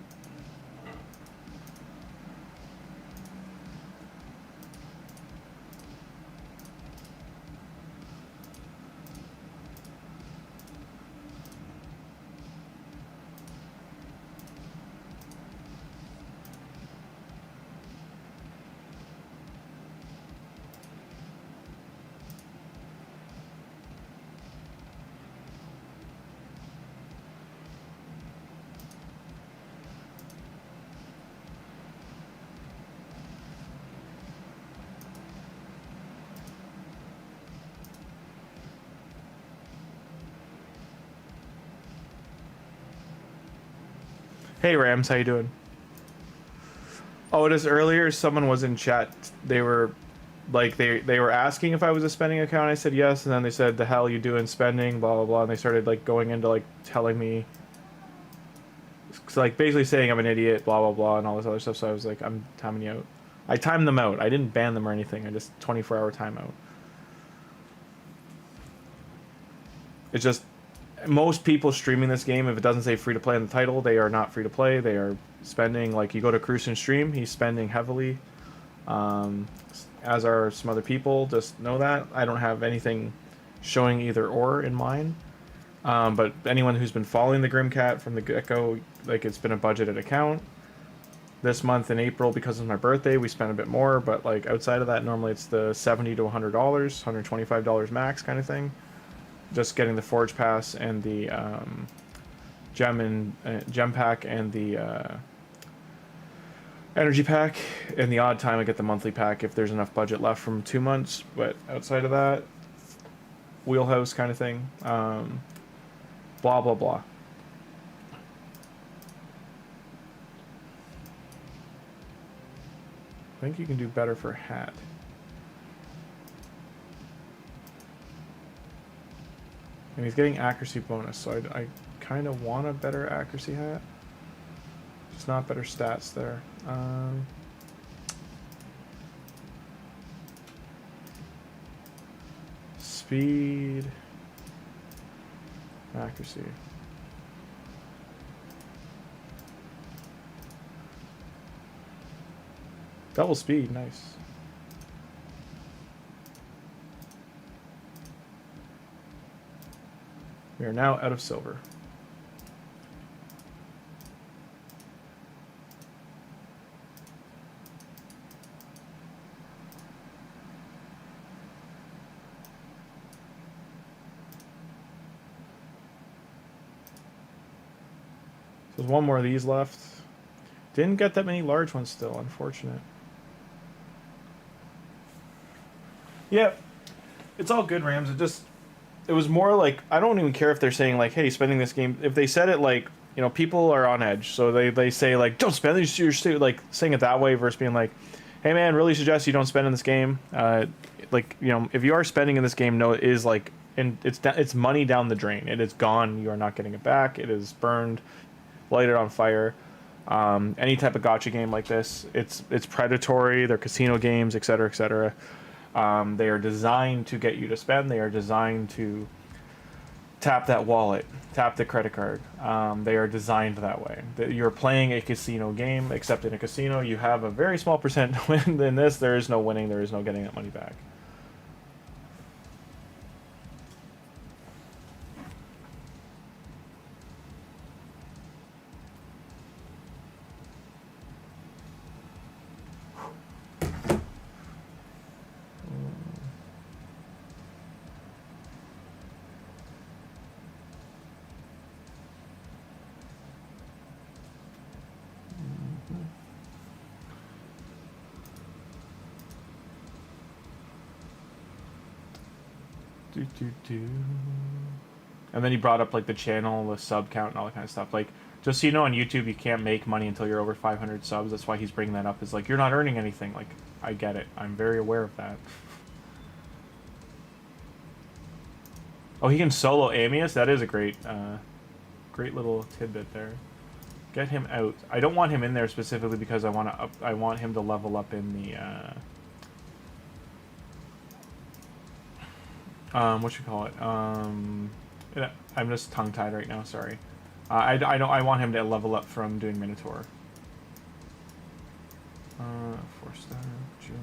Hey Rams, how you doing? Oh, it is earlier. Someone was in chat. They were like they were asking if I was a spending account. I said yes, and then they said the hell you doing spending, blah blah blah, and they started like going into like telling me, like basically saying I'm an idiot, blah blah blah, and all this other stuff. So I was like, I'm timing you out. I timed them out. I didn't ban them or anything. I just 24-hour timeout. It's just most people streaming this game, if it doesn't say free to play in the title, they are not free to play. They are spending. Like you go to Crucian stream, he's spending heavily. As are some other people. Just know that I don't have anything showing either or in mine. But anyone who's been following the Grimcat from the get-go, like it's been a budgeted account. This month in April, because of my birthday, we spent a bit more, but like outside of that, normally it's the $70 to $100, $125 max kind of thing. Just getting the Forge Pass and the Gem Pack and the Energy Pack. And the odd time I get the monthly pack if there's enough budget left from 2 months. But outside of that, wheelhouse kind of thing. Blah blah blah. I think you can do better for hat. And he's getting accuracy bonus, so I kind of want a better accuracy hat. Just not better stats there. Speed. Accuracy. Double speed, nice. We are now out of silver. So there's one more of these left. Didn't get that many large ones still, unfortunate. Yeah, it's all good, Rams. It was more like, I don't even care if they're saying like, hey, spending this game. If they said it like, you know, people are on edge, so they say like, don't spend these, you're like saying it that way versus being like, hey man, really suggest you don't spend in this game. Like, you know, if you are spending in this game, no, it is like, and it's money down the drain. It is gone. You are not getting it back. It is burned, lighted on fire. Any type of gacha game like this, it's predatory. They're casino games, etc., etc. They are designed to get you to spend. They are designed to tap that wallet, tap the credit card. They are designed that way. You're playing a casino game, except in a casino you have a very small percent to win. In this, there is no winning. There is no getting that money back. And then he brought up like the channel, the sub count, and all that kind of stuff. Like, just so you know, on YouTube you can't make money until you're over 500 subs. That's why he's bringing that up. Is like, you're not earning anything. Like, I get it. I'm very aware of that. Oh, he can solo Amius. That is a great, great little tidbit there. Get him out. I don't want him in there specifically because I want him to level up in the what you call it? I'm just tongue-tied right now. Sorry. I want him to level up from doing Minotaur. 4-star Junior.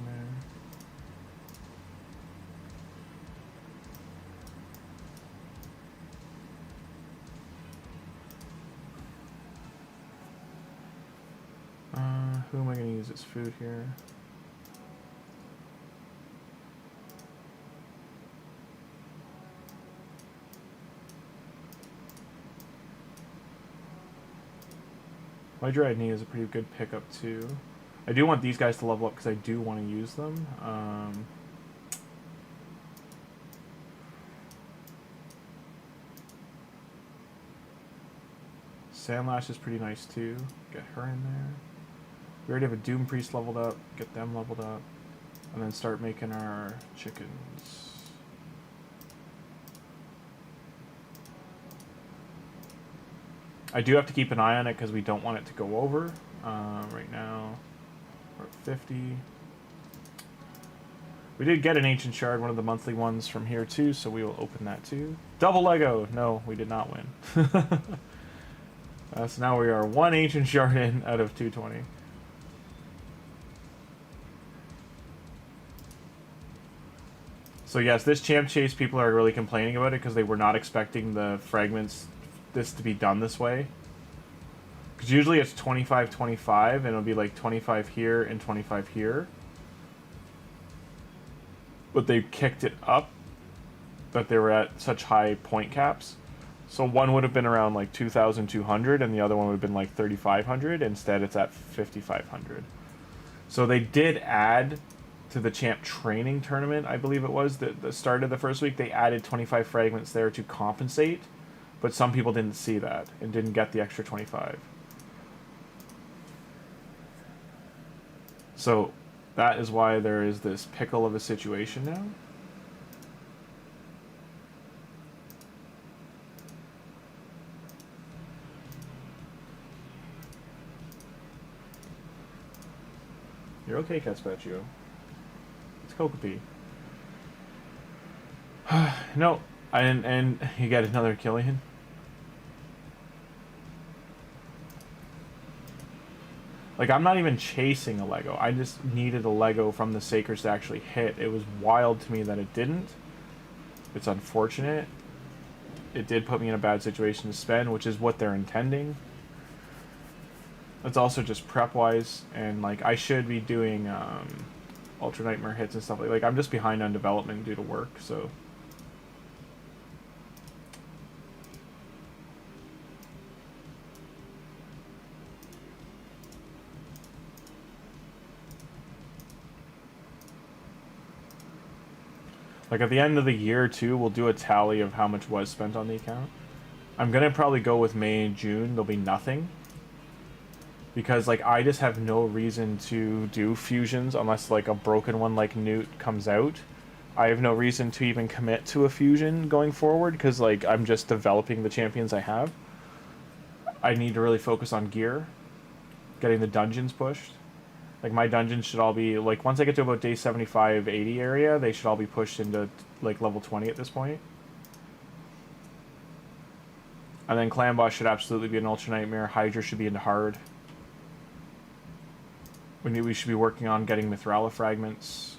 Who am I going to use as food here? My Dread Knee is a pretty good pickup too. I do want these guys to level up because I do want to use them. Sandlash is pretty nice too. Get her in there. We already have a Doom Priest leveled up. Get them leveled up. And then start making our chickens. I do have to keep an eye on it because we don't want it to go over. Right now, we're at 50. We did get an Ancient Shard, one of the monthly ones from here too, so we will open that too. Double Lego! No, we did not win. So now we are 1 Ancient Shard in out of 220. So yes, this champ chase, people are really complaining about it because they were not expecting the fragments, this to be done this way. Because usually it's 25-25, and it'll be like 25 here and 25 here. But they kicked it up, that they were at such high point caps. So one would have been around like 2,200, and the other one would have been like 3,500. Instead, it's at 5,500. So they did add to the champ training tournament, I believe it was, the start of the first week, they added 25 fragments there to compensate, but some people didn't see that and didn't get the extra 25. So that is why there is this pickle of a situation now. You're okay, Catspatchio. It's Kokopee. No, and you got another Killian. Like, I'm not even chasing a Lego. I just needed a Lego from the Sacreds to actually hit. It was wild to me that it didn't. It's unfortunate. It did put me in a bad situation to spend, which is what they're intending. It's also just prep-wise, and, like, I should be doing Ultra Nightmare hits and stuff. Like, I'm just behind on development due to work, so... Like, at the end of the year, too, we'll do a tally of how much was spent on the account. I'm gonna probably go with May and June. There'll be nothing. Because, like, I just have no reason to do fusions unless, like, a broken one like Newt comes out. I have no reason to even commit to a fusion going forward because, like, I'm just developing the champions I have. I need to really focus on gear. Getting the dungeons pushed. Like, my dungeons should all be, like, once I get to about day 75, 80 area, they should all be pushed into, like, level 20 at this point. And then Clan Boss should absolutely be an Ultra Nightmare. Hydra should be into hard. We should be working on getting Mithrala fragments.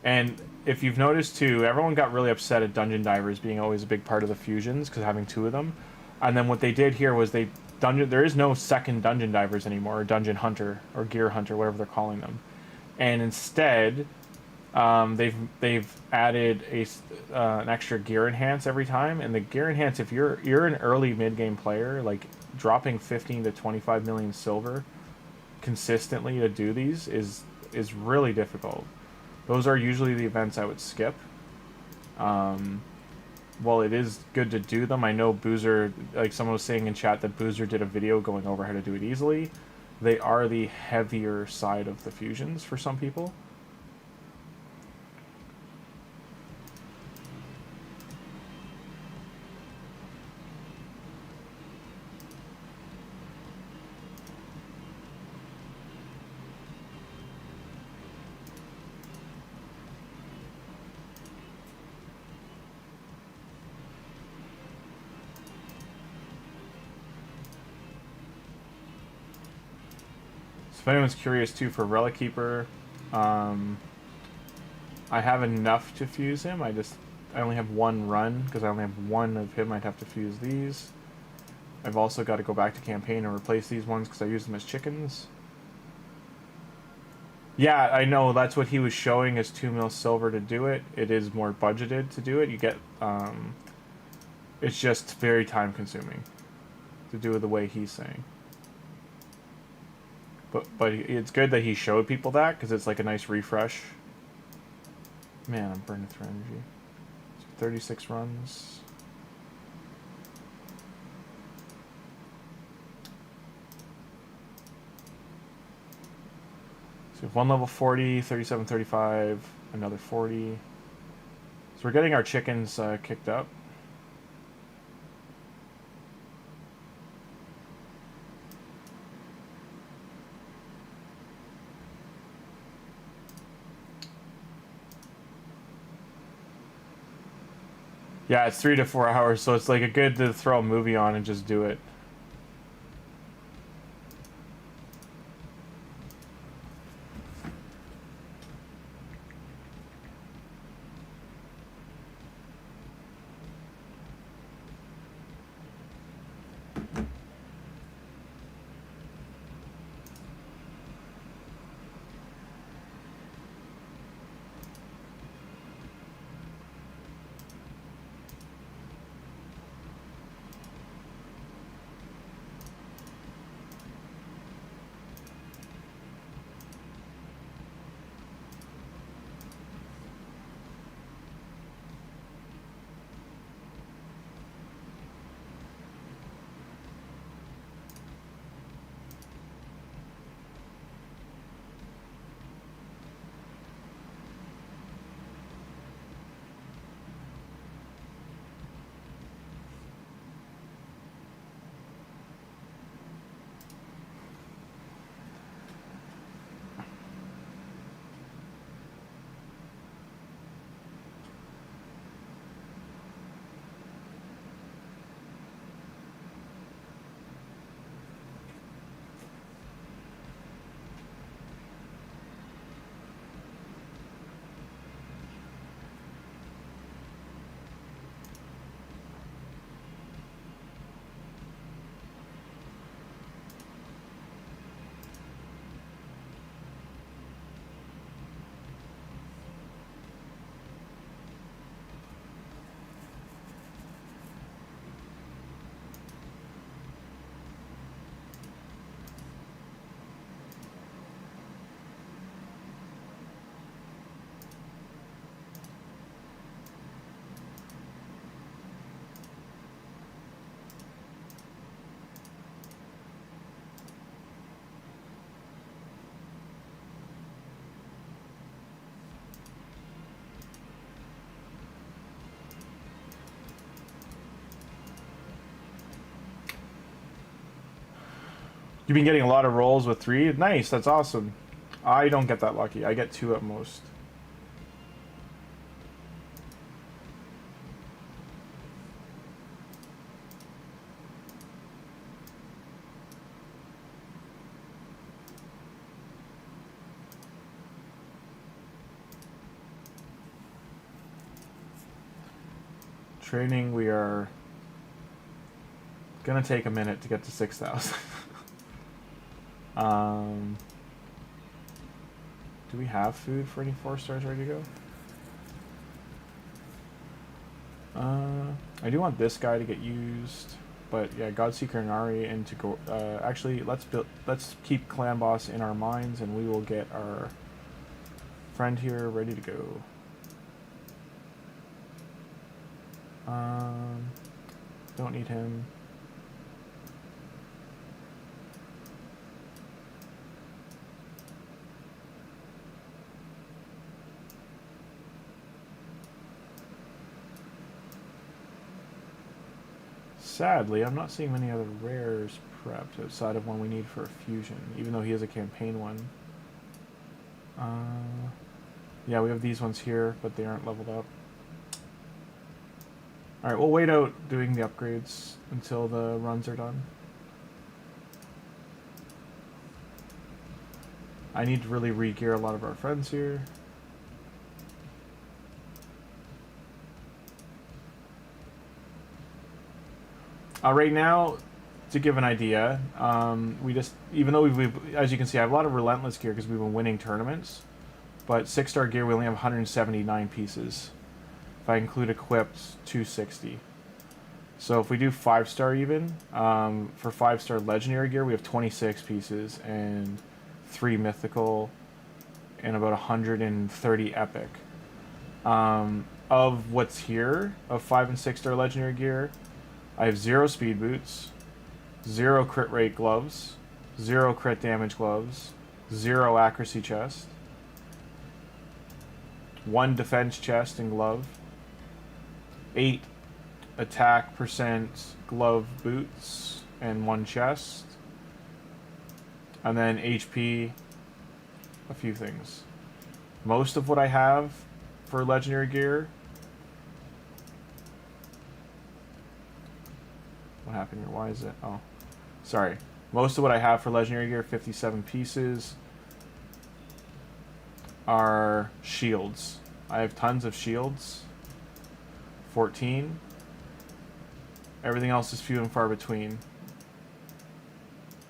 And if you've noticed too, everyone got really upset at Dungeon Divers being always a big part of the fusions because having 2 of them. And then what they did here was there is no second Dungeon Divers anymore, or Dungeon Hunter, or Gear Hunter, whatever they're calling them. And instead, they've added an extra Gear Enhance every time. And the Gear Enhance, if you're an early mid-game player, like dropping 15 to 25 million silver consistently to do these is really difficult. Those are usually the events I would skip. Well, it is good to do them. I know Boozer, like someone was saying in chat that Boozer did a video going over how to do it easily. They are the heavier side of the fusions for some people. If anyone's curious too, for Relic Keeper, I have enough to fuse him. I only have 1 run because I only have 1 of him. I'd have to fuse these. I've also got to go back to campaign and replace these ones because I use them as chickens. Yeah, I know that's what he was showing as 2 mil silver to do it. It is more budgeted to do it. You get, it's just very time consuming to do it the way he's saying. But it's good that he showed people that, because it's like a nice refresh. Man, I'm burning through energy. 36 runs. So we have one level 40, 37, 35, another 40. So we're getting our chickens kicked up. Yeah, it's 3 to 4 hours, so it's like a good to throw a movie on and just do it. You've been getting a lot of rolls with 3? Nice, that's awesome. I don't get that lucky. I get 2 at most. Training, we are gonna take a minute to get to 6,000. Do we have food for any 4 stars ready to go? I do want this guy to get used, but yeah, Godseeker and Ari and to go. Actually, let's keep Clan Boss in our minds, and we will get our friend here ready to go. Don't need him. Sadly, I'm not seeing many other rares prepped outside of one we need for a fusion, even though he has a campaign one. Yeah, we have these ones here, but they aren't leveled up. Alright, we'll wait out doing the upgrades until the runs are done. I need to really re-gear a lot of our friends here. Right now, to give an idea, we just, even though we've, as you can see, I have a lot of Relentless gear because we've been winning tournaments, but 6-star gear we only have 179 pieces. If I include equipped, 260. So if we do 5-star even, for 5-star legendary gear we have 26 pieces, and 3 mythical, and about 130 epic. Of what's here, of 5 and 6 star legendary gear, I have 0 speed boots, 0 crit rate gloves, 0 crit damage gloves, 0 accuracy chest, 1 defense chest and glove, 8 attack percent glove boots, and 1 chest, and then HP, a few things. Most of what I have for legendary gear... What happened here? Why is it? Oh, sorry. Most of what I have for legendary gear, 57 pieces, are shields. I have tons of shields. 14. Everything else is few and far between.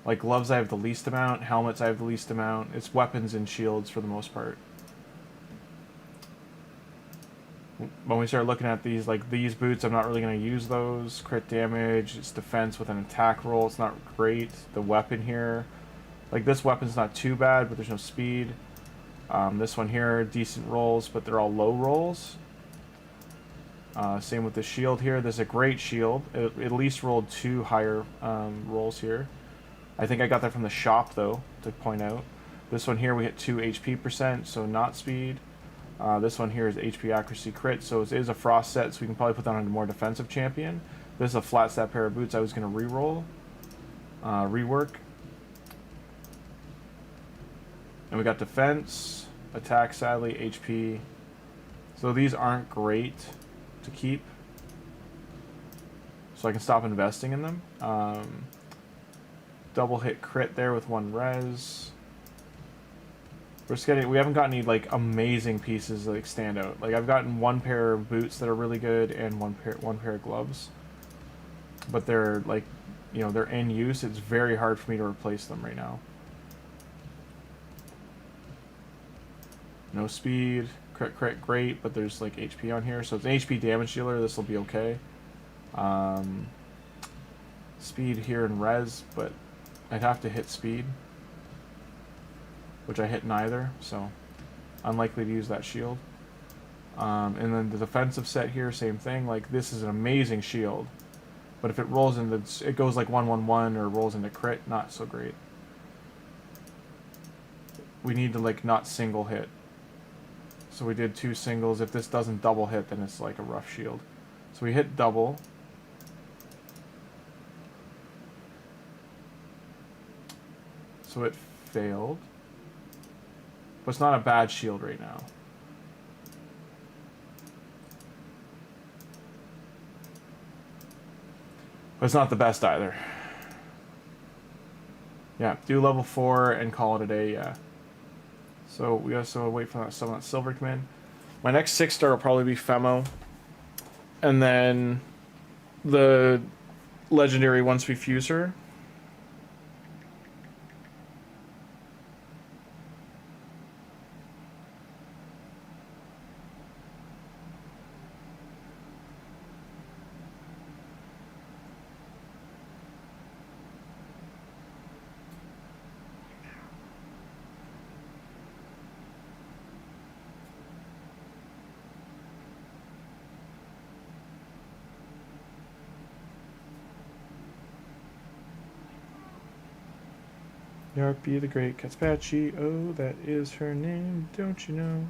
Like gloves I have the least amount, helmets I have the least amount. It's weapons and shields for the most part. When we start looking at these, like these boots, I'm not really going to use those. Crit damage, it's defense with an attack roll, it's not great. The weapon here, like this weapon's not too bad, but there's no speed. This one here, decent rolls, but they're all low rolls. Same with the shield here. There's a great shield. It at least rolled 2 higher rolls here. I think I got that from the shop, though, to point out. This one here, we hit 2 HP percent, so not speed. This one here is HP accuracy crit, so it is a frost set, so we can probably put that on a more defensive champion. This is a flat stat pair of boots I was going to re-roll. Rework. And we got defense, attack, sadly, HP. So these aren't great to keep. So I can stop investing in them. Double hit crit there with 1 res. We're just getting, we haven't got any like amazing pieces that like stand out. Like I've gotten 1 pair of boots that are really good and one pair of gloves. But they're like, you know, they're in use. It's very hard for me to replace them right now. No speed, crit great, but there's like HP on here. So it's an HP damage dealer, this will be okay. Speed here and res, but I'd have to hit speed, which I hit neither, so unlikely to use that shield. And then the defensive set here, same thing. Like this is an amazing shield, but if it rolls into, it goes like 1/1/1 or rolls into crit, not so great. We need to like not single hit. So we did 2 singles. If this doesn't double hit, then it's like a rough shield. So we hit double. So it failed. But it's not a bad shield right now. But it's not the best either. Yeah, do level 4 and call it a day, yeah. So we also wait for some of that silver to come in. My next 6 star will probably be Femo. And then the legendary once we fuse her. Yarpy the Great Catspachi, oh, that is her name, don't you know?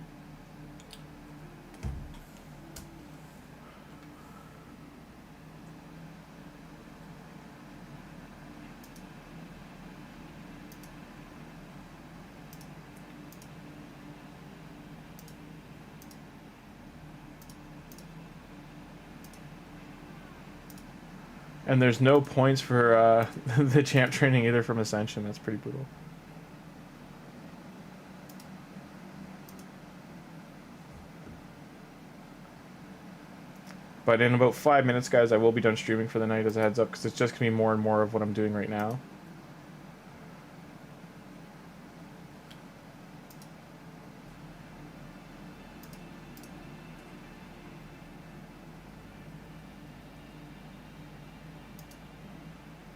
And there's no points for the champ training either from Ascension. That's pretty brutal. But in about 5 minutes, guys, I will be done streaming for the night as a heads up, because it's just going to be more and more of what I'm doing right now.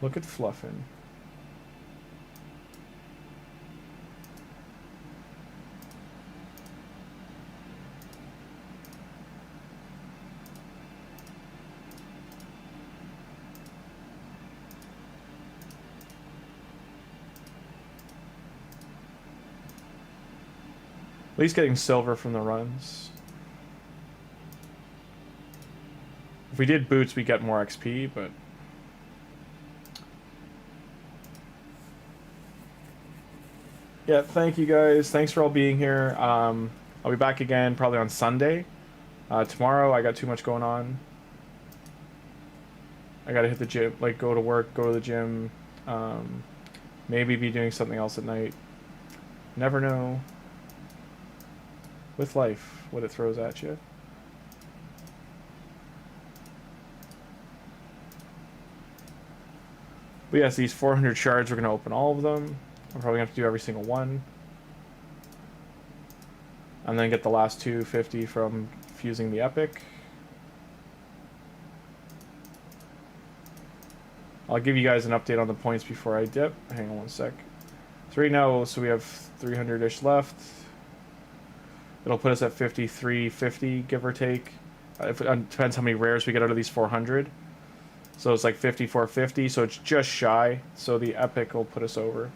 Look at Fluffin. least getting silver from the runs. If we did boots, we get more XP, but... Yeah, thank you guys. Thanks for all being here. I'll be back again probably on Sunday. Tomorrow, I got too much going on. I gotta hit the gym, like go to work, go to the gym. Maybe be doing something else at night. Never know. With life, what it throws at you. But yes, these 400 shards, we're going to open all of them. I'm probably going to have to do every single one. And then get the last 250 from fusing the epic. I'll give you guys an update on the points before I dip. Hang on one sec. So right now, so we have 300-ish left. It'll put us at 5350, give or take. It depends how many rares we get out of these 400. So it's like 5450, so it's just shy. So the epic will put us over.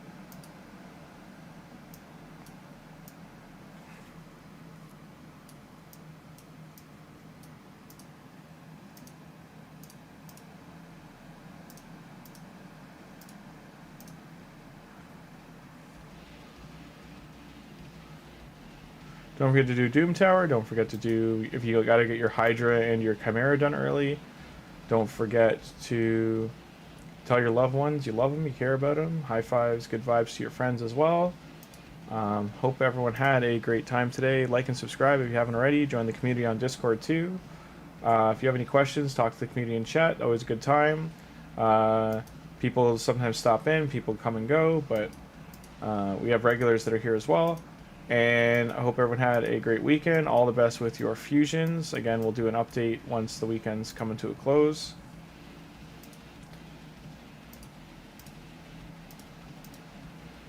Don't forget to do Doom Tower. Don't forget to do, if you gotta get your Hydra and your Chimera done early, don't forget to tell your loved ones you love them, you care about them. High fives, good vibes to your friends as well. Hope everyone had a great time today. Like and subscribe if you haven't already. Join the community on Discord too. If you have any questions, talk to the community in chat. Always a good time. People sometimes stop in, people come and go, but we have regulars that are here as well. And I hope everyone had a great weekend. All the best with your fusions. Again, we'll do an update once the weekend's coming to a close.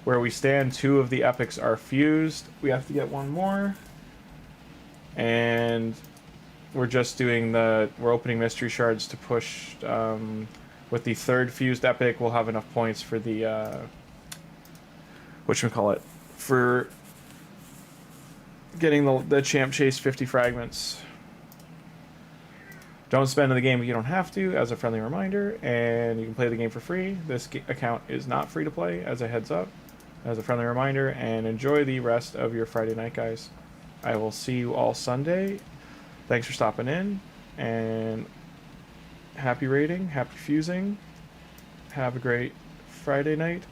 Where we stand, 2 of the epics are fused. We have to get one more. And we're just doing we're opening mystery shards to push, with the 3rd fused epic, we'll have enough points for the, whatchamacallit, for getting the champ chase 50 fragments. Don't spend in the game if you don't have to, as a friendly reminder, and you can play the game for free. This account is not free to play, as a heads up, as a friendly reminder, and enjoy the rest of your Friday night, guys. I will see you all Sunday. Thanks for stopping in, and happy raiding, happy fusing. Have a great Friday night.